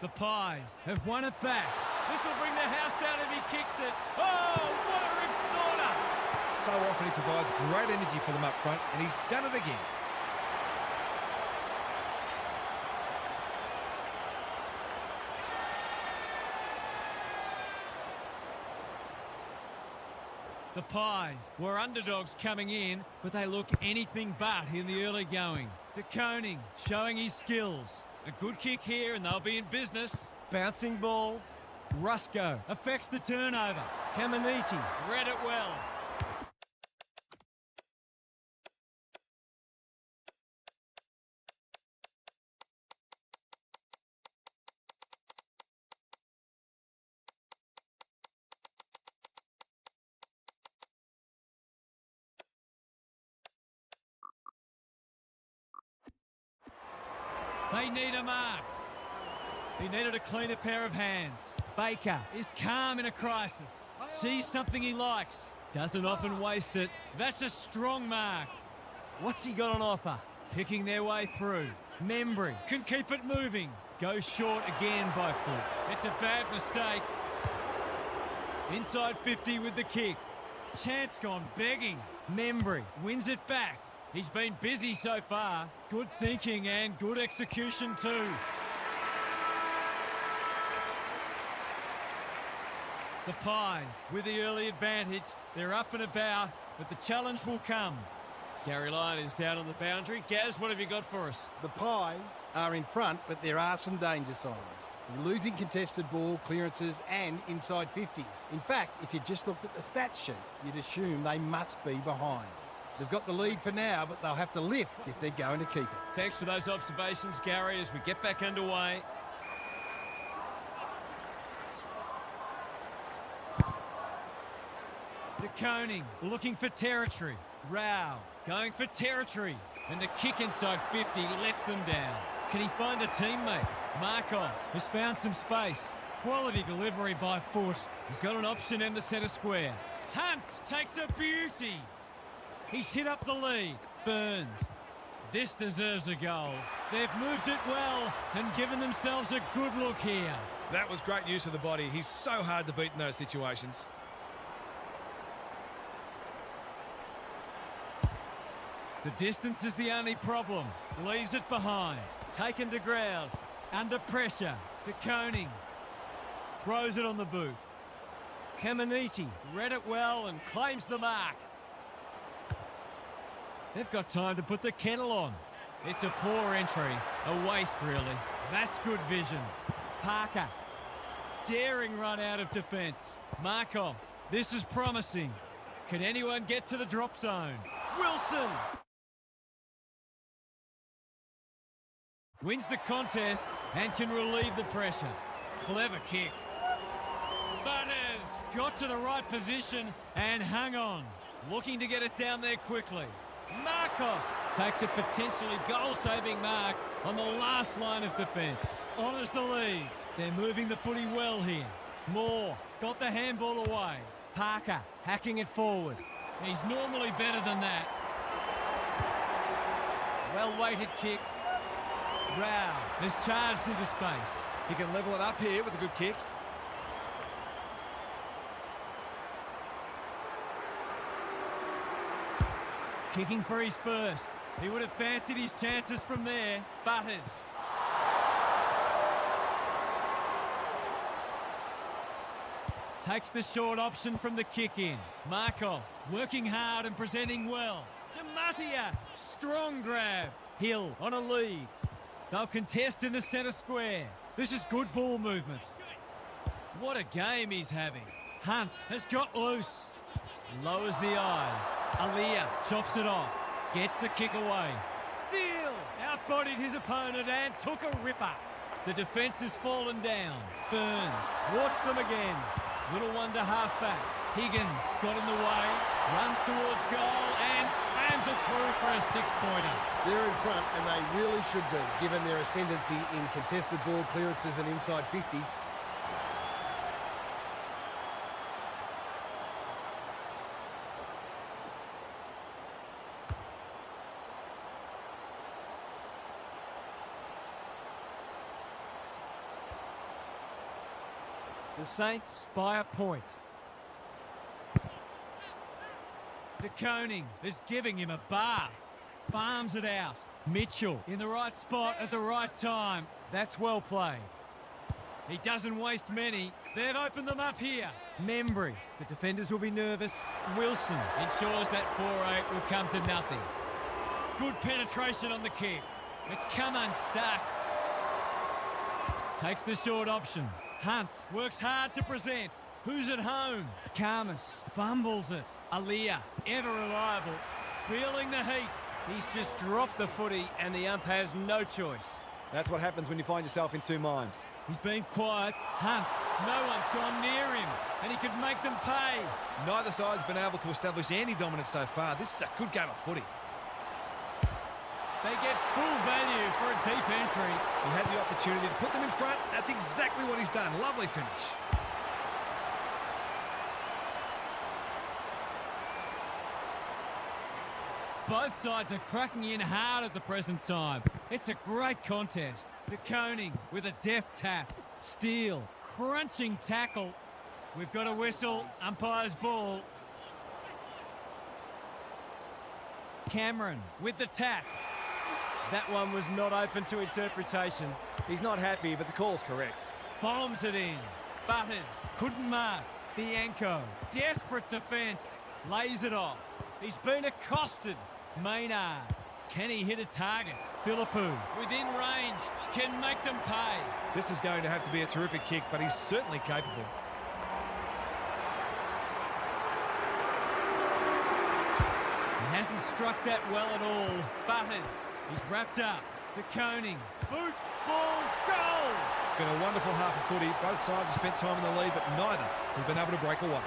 The Pies have won it back. This will bring the house down if he kicks it. Oh, what a rip snorter! So often he provides great energy for them up front, and he's done it again. The Pies were underdogs coming in, but they look anything but in the early going. De Koning showing his skills. A good kick here and they'll be in business. Bouncing ball. Rusco affects the turnover. Caminiti read it well. They need a mark. He needed a cleaner pair of hands. Baker is calm in a crisis. Sees something he likes. Doesn't often waste it. That's a strong mark. What's he got on offer? Picking their way through. Membry can keep it moving. Goes short again by foot. It's a bad mistake. Inside 50 with the kick. Chance gone begging. Membry wins it back. He's been busy so far. Good thinking and good execution too. The Pies with the early advantage. They're up and about, but the challenge will come. Gary Lyon is down on the boundary. Gaz, what have you got for us? The Pies are in front, but there are some danger signs. You're losing contested ball, clearances and inside 50s. In fact, if you just looked at the stat sheet, you'd assume they must be behind. They've got the lead for now, but they'll have to lift if they're going to keep it. Thanks for those observations, Gary, as we get back underway. De Koning looking for territory. Rao going for territory. And the kick inside 50 lets them down. Can he find a teammate? Markov has found some space. Quality delivery by foot. He's got an option in the centre square. Hunt takes a beauty. He's hit up the lead. Burns. This deserves a goal. They've moved it well and given themselves a good look here. That was great use of the body. He's so hard to beat in those situations. The distance is the only problem. Leaves it behind. Taken to ground. Under pressure. De Koning. Throws it on the boot. Caminiti read it well and claims the mark. They've got time to put the kettle on. It's a poor entry. A waste, really. That's good vision. Parker. Daring run out of defence. Markov. This is promising. Can anyone get to the drop zone? Wilson. Wins the contest and can relieve the pressure. Clever kick. Butters got to the right position and hung on. Looking to get it down there quickly. Markov takes a potentially goal-saving mark on the last line of defence. Honours the lead. They're moving the footy well here. Moore got the handball away. Parker hacking it forward. He's normally better than that. Well-weighted kick. Rao has charged into space. He can level it up here with a good kick. Kicking for his first. He would have fancied his chances from there. Butters. Takes the short option from the kick in. Markov working hard and presenting well. Dematia. Strong grab. Hill on a lead. They'll contest in the centre square. This is good ball movement. What a game he's having. Hunt has got loose. Lowers the eyes. Aliyah chops it off. Gets the kick away. Steele outbodied his opponent and took a ripper. The defence has fallen down. Burns thwarts them again. Little one to half-back. Higgins got in the way, runs towards goal and slams it through for a six-pointer. They're in front, and they really should be, given their ascendancy in contested ball clearances and inside 50s. The Saints by a point. De Koning is giving him a bath. Farms it out. Mitchell in the right spot at the right time. That's well played. He doesn't waste many. They've opened them up here. Membry. The defenders will be nervous. Wilson ensures that 4-8 will come to nothing. Good penetration on the kick. It's come unstuck. Takes the short option. Hunt works hard to present. Who's at home? Karmas fumbles it. Aliyah, ever reliable, feeling the heat. He's just dropped the footy and the ump has no choice. That's what happens when you find yourself in two minds. He's been quiet. Hunt, no one's gone near him, and he could make them pay. Neither side's been able to establish any dominance so far. This is a good game of footy. They get full value for a deep entry. He had the opportunity to put them in front. That's exactly what he's done. Lovely finish. Both sides are cracking in hard at the present time. It's a great contest. De Koning with a deft tap. Steele, crunching tackle. We've got a whistle, umpire's ball. Cameron with the tap. That one was not open to interpretation. He's not happy, but the call's correct. Bombs it in. Butters couldn't mark. Bianco, desperate defence. Lays it off. He's been accosted. Maynard, can he hit a target? Philippou, within range, can make them pay. This is going to have to be a terrific kick, but he's certainly capable. He hasn't struck that well at all. Butters, he's wrapped up. De Koning, boot, ball, goal! It's been a wonderful half of footy. Both sides have spent time in the lead, but neither has been able to break away.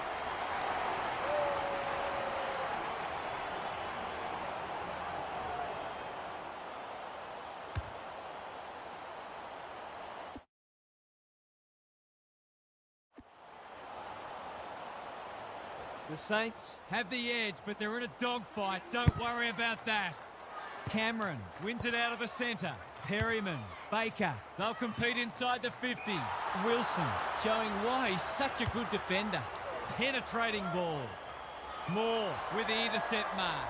The Saints have the edge, but they're in a dogfight. Don't worry about that. Cameron wins it out of the centre. Perryman, Baker, they'll compete inside the 50. Wilson showing why he's such a good defender. Penetrating ball. Moore with the intercept mark.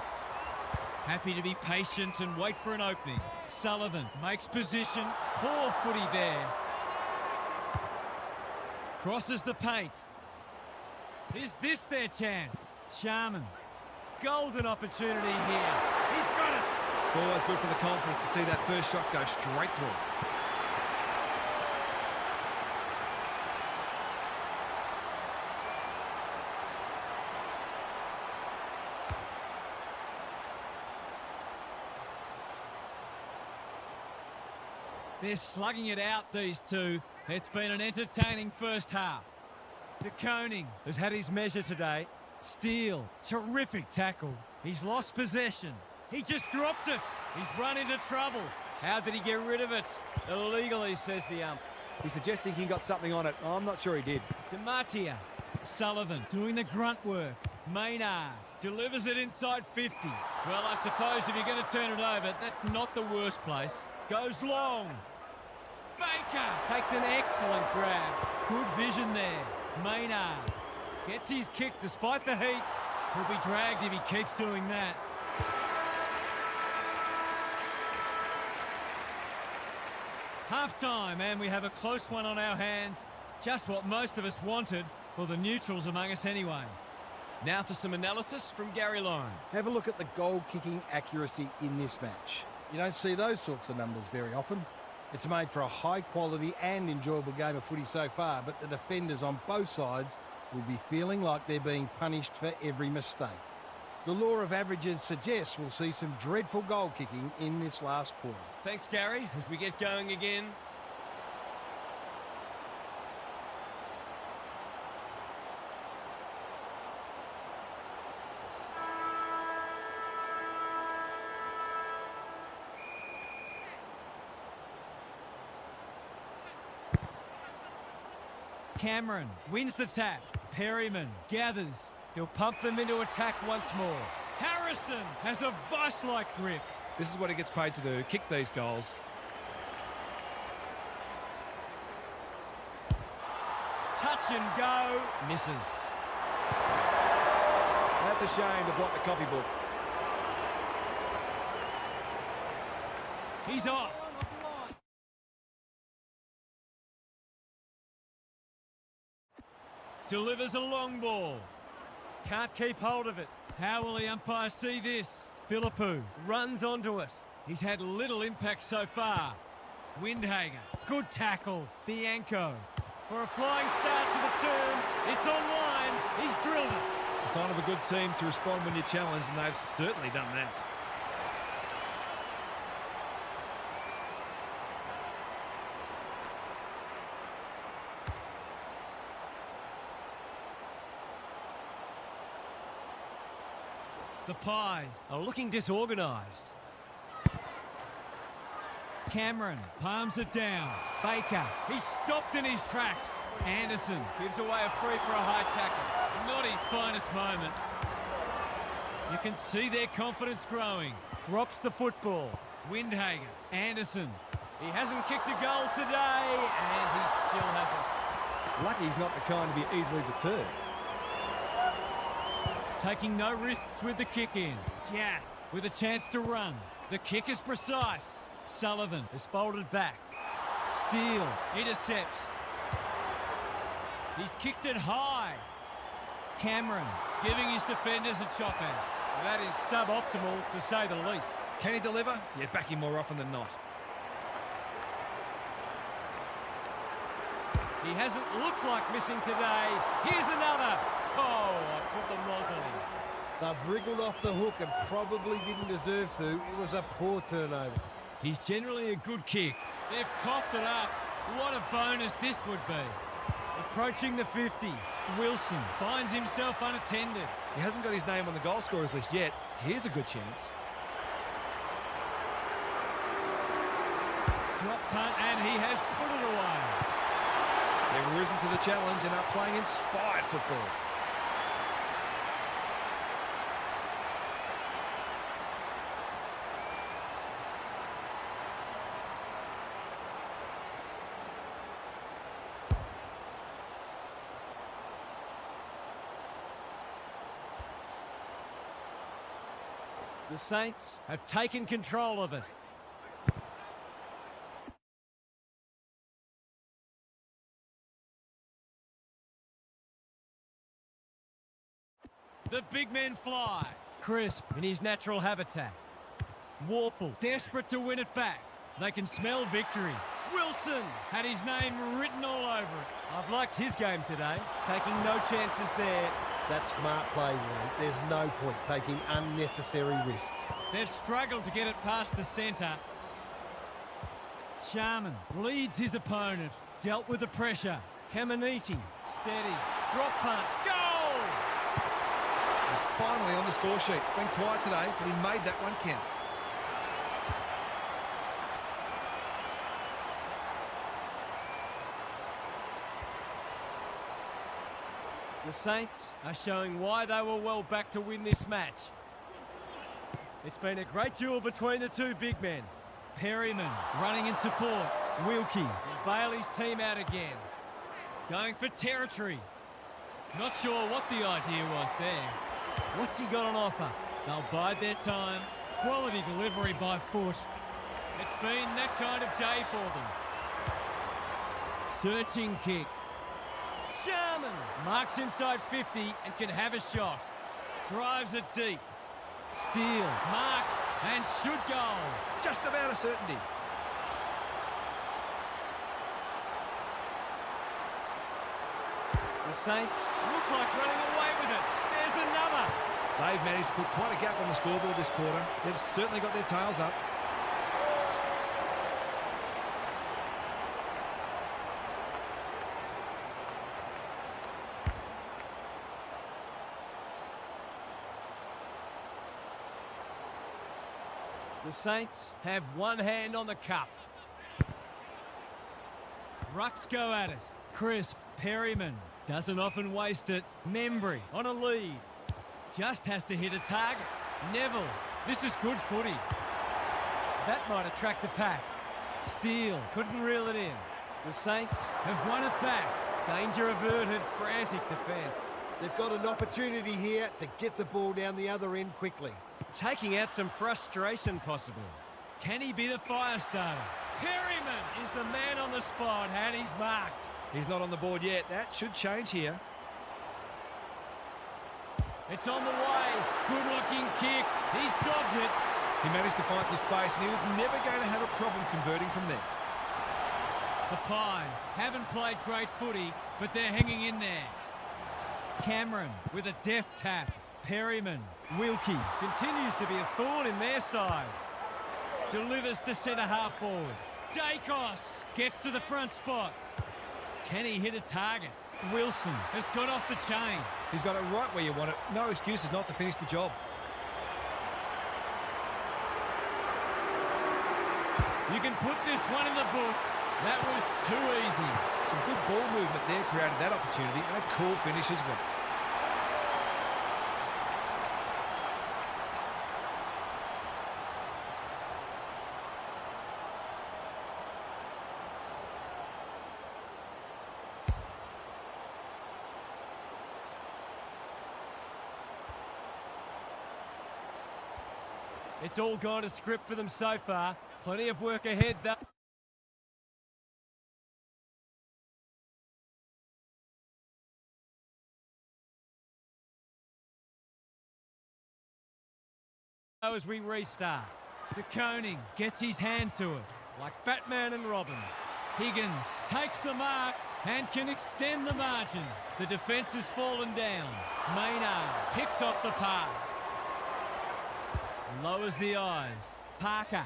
Happy to be patient and wait for an opening. Sullivan makes position. Poor footy there. Crosses the paint. Is this their chance? Sharman. Golden opportunity here. He's got it. It's always good for the confidence to see that first shot go straight through. They're slugging it out, these two. It's been an entertaining first half. De Koning has had his measure today. Steele, terrific tackle. He's lost possession. He just dropped it. He's run into trouble. How did he get rid of it? Illegally, says the ump. He's suggesting he got something on it. I'm not sure he did. DeMartia. Sullivan doing the grunt work. Maynard delivers it inside 50. Well, I suppose if you're going to turn it over, that's not the worst place. Goes long. Baker takes an excellent grab. Good vision there. Maynard gets his kick despite the heat. He'll be dragged if he keeps doing that. Half-time, and we have a close one on our hands. Just what most of us wanted. Well, the neutrals among us anyway. Now for some analysis from Gary Lyon. Have a look at the goal-kicking accuracy in this match. You don't see those sorts of numbers very often. It's made for a high-quality and enjoyable game of footy so far, but the defenders on both sides will be feeling like they're being punished for every mistake. The law of averages suggests we'll see some dreadful goal kicking in this last quarter. Thanks, Gary, as we get going again. Cameron wins the tap. Perryman gathers. He'll pump them into attack once more. Harrison has a vice-like grip. This is what he gets paid to do, kick these goals. Touch and go. Misses. That's a shame to block the copybook. He's off. Delivers a long ball. Can't keep hold of it. How will the umpire see this? Philippou runs onto it. He's had little impact so far. Windhager, good tackle. Bianco for a flying start to the turn. It's online. He's drilled it. It's a sign of a good team to respond when you're challenged, and they've certainly done that. The Pies are looking disorganised. Cameron palms it down. Baker, he's stopped in his tracks. Anderson gives away a free for a high tackle. Not his finest moment. You can see their confidence growing. Drops the football. Windhager, Anderson. He hasn't kicked a goal today, and he still hasn't. Lucky he's not the kind to be easily deterred. Taking no risks with the kick in. Jaff with a chance to run. The kick is precise. Sullivan is folded back. Steele intercepts. He's kicked it high. Cameron giving his defenders a chop out. That is suboptimal to say the least. Can he deliver? Yeah, back him more often than not. He hasn't looked like missing today. Here's another. Oh, I put the moz on him. They've wriggled off the hook and probably didn't deserve to. It was a poor turnover. He's generally a good kick. They've coughed it up. What a bonus this would be. Approaching the 50. Wilson finds himself unattended. He hasn't got his name on the goal scorers list yet. Here's a good chance. Drop punt, and he has put it away. They've risen to the challenge and are playing inspired football. The Saints have taken control of it. The big men fly. Crisp in his natural habitat. Warple desperate to win it back. They can smell victory. Wilson had his name written all over it. I've liked his game today, taking no chances there. That's smart play, really. There's no point taking unnecessary risks. They've struggled to get it past the centre. Sharman leads his opponent. Dealt with the pressure. Caminiti steadies. Drop punt. Goal! He's finally on the score sheet. It's been quiet today, but he made that one count. The Saints are showing why they were well back to win this match. It's been a great duel between the two big men. Perryman running in support. Wilkie will bail his team out again. Going for territory. Not sure what the idea was there. What's he got on offer? They'll bide their time. Quality delivery by foot. It's been that kind of day for them. Searching kick. Sharman marks inside 50 and can have a shot. Drives it deep. Steele marks and should goal. Just about a certainty. The Saints look like running away with it. There's another. They've managed to put quite a gap on the scoreboard this quarter. They've certainly got their tails up. The Saints have one hand on the cup. Rucks go at it. Crisp, Perryman doesn't often waste it. Membry on a lead. Just has to hit a target. Neville, this is good footy. That might attract a pack. Steele couldn't reel it in. The Saints have won it back. Danger averted, frantic defence. They've got an opportunity here to get the ball down the other end quickly. Taking out some frustration possibly. Can he be the fire starter? Perryman is the man on the spot and he's marked. He's not on the board yet. That should change here. It's on the way. Good looking kick. He's dogged it. He managed to find some space and he was never going to have a problem converting from there. The Pies haven't played great footy, but they're hanging in there. Cameron with a deft tap. Perryman. Wilkie continues to be a thorn in their side. Delivers to centre half forward. Dacos gets to the front spot. Can he hit a target? Wilson has got off the chain. He's got it right where you want it. No excuses not to finish the job. You can put this one in the book. That was too easy. Some good ball movement there created that opportunity and a cool finish as well. It's all gone to script for them so far. Plenty of work ahead though. As we restart. De Koning gets his hand to it, like Batman and Robin. Higgins takes the mark and can extend the margin. The defence has fallen down. Maynard picks off the pass. Lowers the eyes. Parker.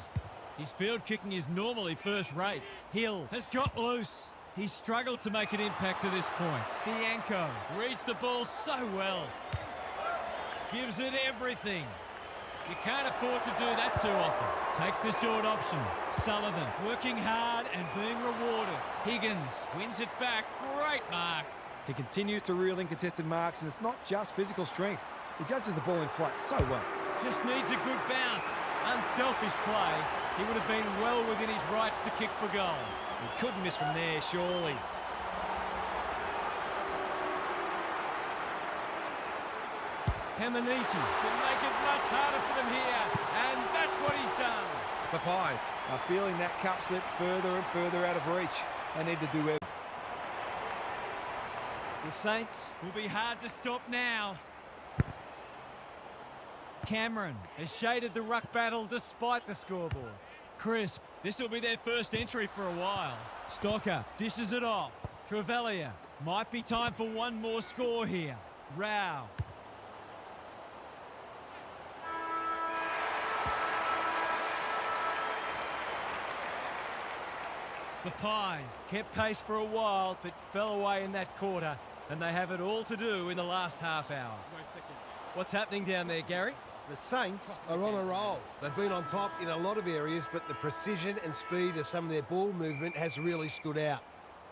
His field kicking is normally first rate. Hill has got loose. He's struggled to make an impact to this point. Bianco reads the ball so well. Gives it everything. You can't afford to do that too often. Takes the short option. Sullivan working hard and being rewarded. Higgins wins it back. Great mark. He continues to reel in contested marks, and it's not just physical strength. He judges the ball in flight so well. Just needs a good bounce. Unselfish play. He would have been well within his rights to kick for goal. He couldn't miss from there, surely. Caminiti can make it much harder for them here, and that's what he's done. The Pies are feeling that cup slip further and further out of reach. They need to do everything. The Saints will be hard to stop now. Cameron has shaded the ruck battle despite the scoreboard. Crisp, this will be their first entry for a while. Stocker dishes it off. Trevelyan, might be time for one more score here. Rao. The Pies kept pace for a while, but fell away in that quarter, and they have it all to do in the last half hour. What's happening down there, Gary? The Saints are on a roll. They've been on top in a lot of areas, but the precision and speed of some of their ball movement has really stood out.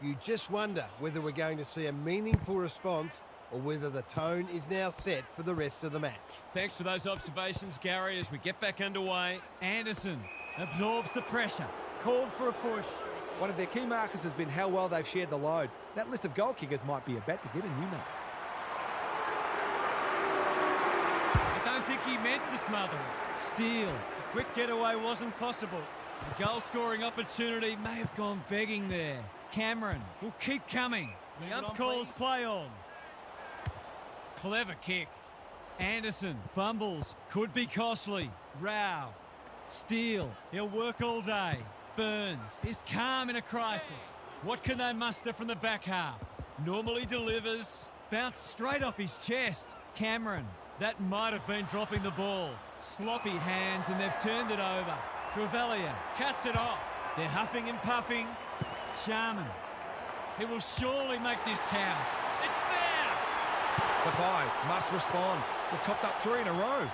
You just wonder whether we're going to see a meaningful response or whether the tone is now set for the rest of the match. Thanks for those observations, Gary, as we get back underway. Anderson absorbs the pressure, called for a push. One of their key markers has been how well they've shared the load. That list of goal kickers might be about to get a new name. I don't think he meant to smother it. Steele. A quick getaway wasn't possible. The goal-scoring opportunity may have gone begging there. Cameron will keep coming. The ump calls play on. Clever kick. Anderson fumbles. Could be costly. Rao. Steele. He'll work all day. Burns is calm in a crisis. What can they muster from the back half? Normally delivers. Bounced straight off his chest. Cameron That might have been dropping the ball. Sloppy hands, and they've turned it over. Trevelyan cuts it off. They're huffing and puffing. Sharman. He will surely make this count. It's there! The Pies must respond. They've copped up 3 in a row.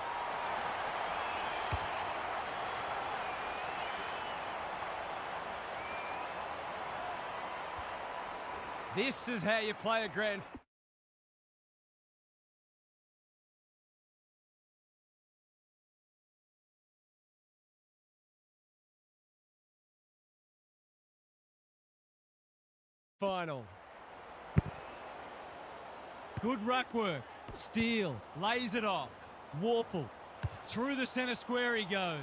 This is how you play a grand... final. Good ruck work. Steele lays it off. Warple. Through the centre square he goes.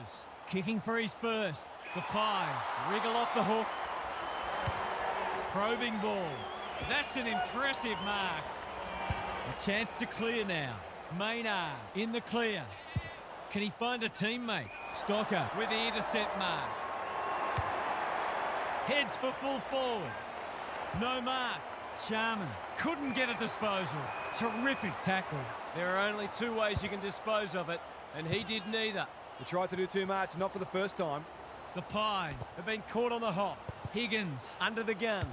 Kicking for his first. The Pies wriggle off the hook. Probing ball. That's an impressive mark. A chance to clear now. Maynard in the clear. Can he find a teammate? Stocker with the intercept mark. Heads for full forward. No mark. Sharman couldn't get a disposal. Terrific tackle. There are only 2 ways you can dispose of it, and he did neither. He tried to do too much, not for the first time. The Pies have been caught on the hop. Higgins under the gun.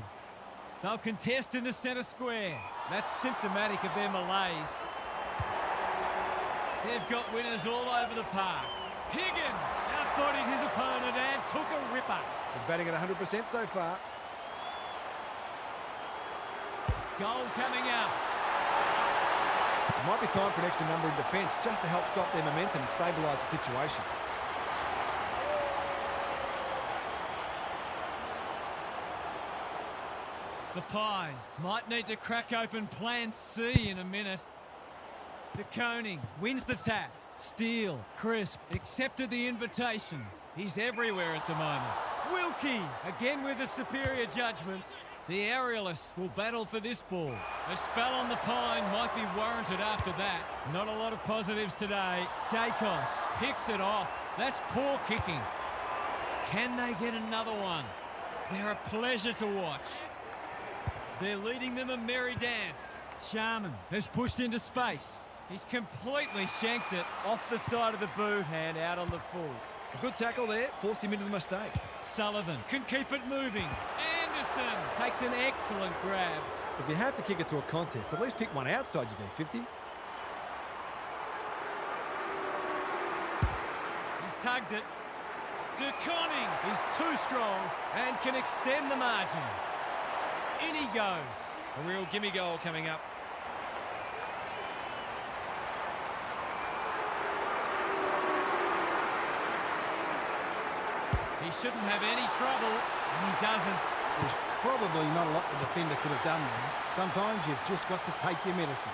They'll contest in the centre square. That's symptomatic of their malaise. They've got winners all over the park. Higgins outbodied his opponent and took a ripper. He's batting at 100% so far. Goal coming up. It might be time for an extra number in defence just to help stop their momentum and stabilise the situation. The Pies might need to crack open plan C in a minute. De Koning wins the tap. Steele, crisp, accepted the invitation. He's everywhere at the moment. Wilkie, again with a superior judgment. The aerialists will battle for this ball. A spell on the pine might be warranted after that. Not a lot of positives today. Dacos picks it off. That's poor kicking. Can they get another one? They're a pleasure to watch. They're leading them a merry dance. Sharman has pushed into space. He's completely shanked it off the side of the boot and out on the full. A good tackle there, forced him into the mistake. Sullivan can keep it moving. Anderson takes an excellent grab. If you have to kick it to a contest, at least pick one outside your D50. He's tugged it. De Koning is too strong and can extend the margin. In he goes. A real gimme goal coming up. He shouldn't have any trouble, and he doesn't. There's probably not a lot the defender could have done there. Sometimes you've just got to take your medicine.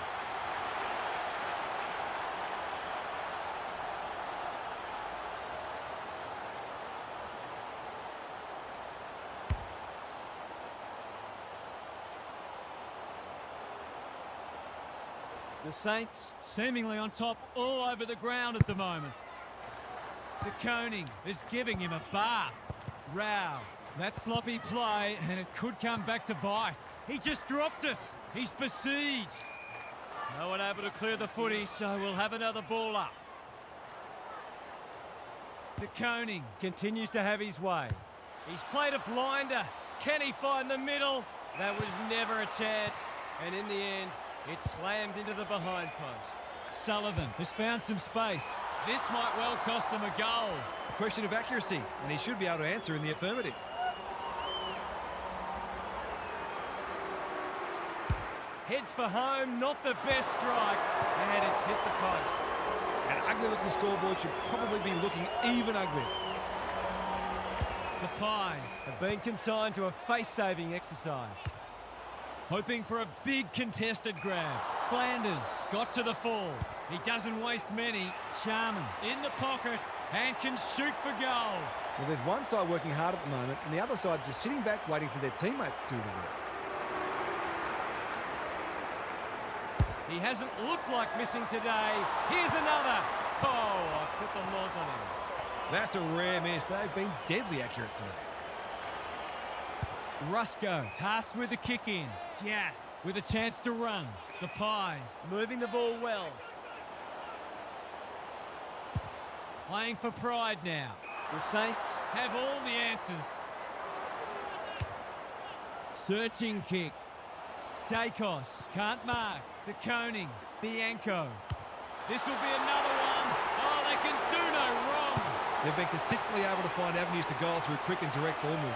The Saints seemingly on top all over the ground at the moment. De Koning is giving him a bath. Rao, that sloppy play, and it could come back to bite. He just dropped it. He's besieged. No one able to clear the footy, so we'll have another ball up. De Koning continues to have his way. He's played a blinder. Can he find the middle? That was never a chance. And in the end, it slammed into the behind post. Sullivan has found some space. This might well cost them a goal. A question of accuracy, and he should be able to answer in the affirmative. Heads for home, not the best strike, and it's hit the post. An ugly-looking scoreboard should probably be looking even uglier. The Pies have been consigned to a face-saving exercise. Hoping for a big contested grab. Flanders got to the full. He doesn't waste many. Sharman in the pocket and can shoot for goal. Well, there's one side working hard at the moment, and the other side just sitting back waiting for their teammates to do the work. He hasn't looked like missing today. Here's another. Oh, I put the moz on him. That's a rare miss. They've been deadly accurate today. Rusco tasked with the kick in. Jaff with a chance to run. The Pies moving the ball well. Playing for pride now. The Saints have all the answers. Searching kick. Dacos can't mark. De Koning. Bianco. This will be another one. Oh, they can do no wrong. They've been consistently able to find avenues to goal through quick and direct ball movement.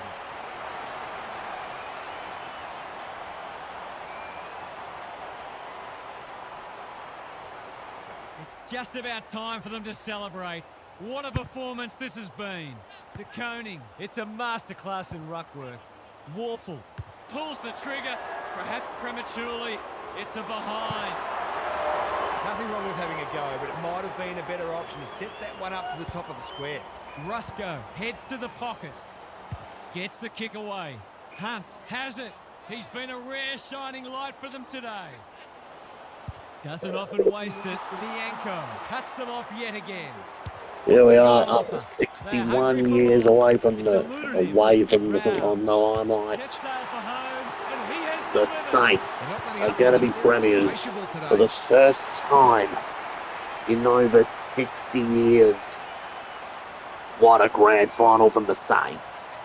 It's just about time for them to celebrate. What a performance this has been. De Koning, it's a masterclass in ruck work. Warple pulls the trigger, perhaps prematurely. It's a behind. Nothing wrong with having a go, but it might have been a better option to set that one up to the top of the square. Rusco heads to the pocket. Gets the kick away. Hunt has it. He's been a rare shining light for them today. Doesn't often waste it. Bianco cuts them off yet again. Here we are, up to 61 years away from the on the limelight. Set sail for home, and he has The delivered. Saints are going to be premiers for the first time in over 60 years. What a grand final from the Saints.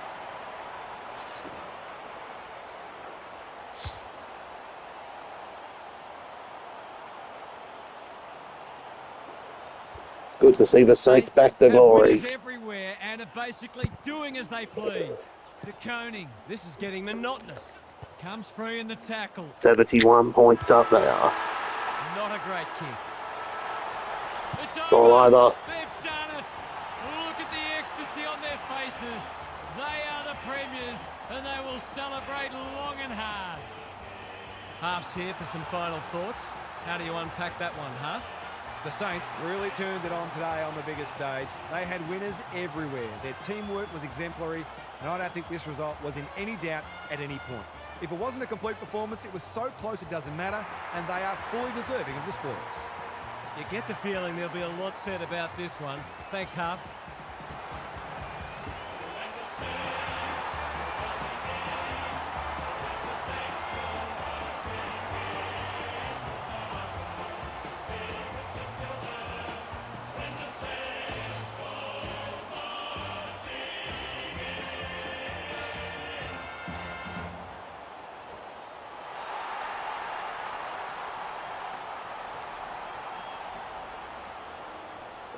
It's good to see the Saints back to have glory. winners everywhere and are basically doing as they please. De Koning, this is getting monotonous. Comes free in the tackle. 71 points up there. Not a great kick. It's all over. They've done it. Look at the ecstasy on their faces. They are the premiers, and they will celebrate long and hard. Half's here for some final thoughts. How do you unpack that one, Half? The Saints really turned it on today on the biggest stage. They had winners everywhere. Their teamwork was exemplary, and I don't think this result was in any doubt at any point. If it wasn't a complete performance, it was so close it doesn't matter, and they are fully deserving of the spoils. You get the feeling there'll be a lot said about this one. Thanks, Half.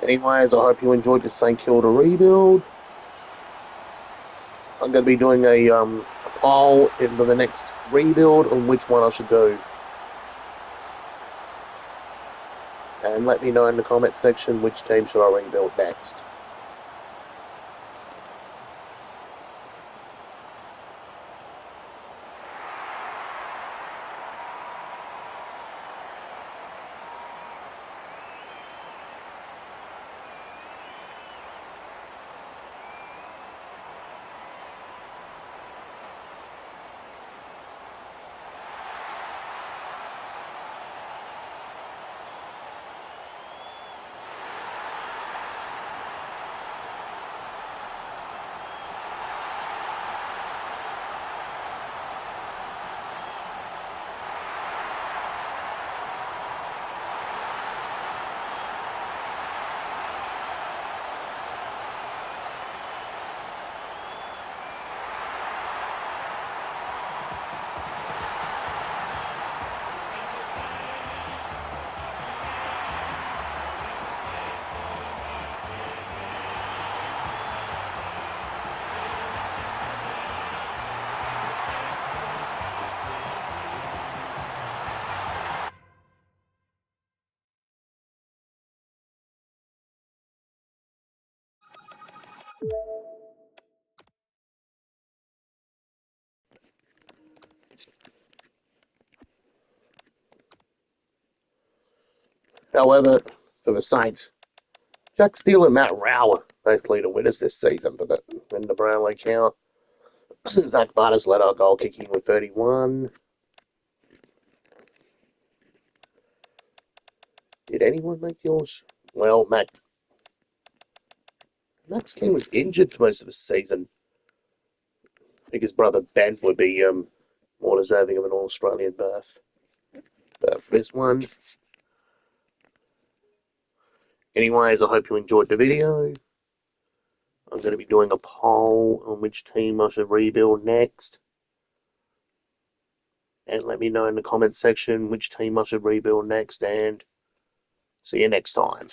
Anyways, I hope you enjoyed the St Kilda Rebuild. I'm going to be doing a poll into the next rebuild on which one I should do. And let me know in the comment section which team should I rebuild next. However, for the Saints, Jack Steele and Matt Rowell both lead the winners this season for the Brownlow count. Zach Butters led our goal kicking with 31. Did anyone make yours? Well, Max King was injured for most of the season. I think his brother Ben would be more deserving of an All-Australian berth. But for this one, Anyways, I hope you enjoyed the video. I'm going to be doing a poll on which team I should rebuild next. And let me know in the comment section which team I should rebuild next, and see you next time.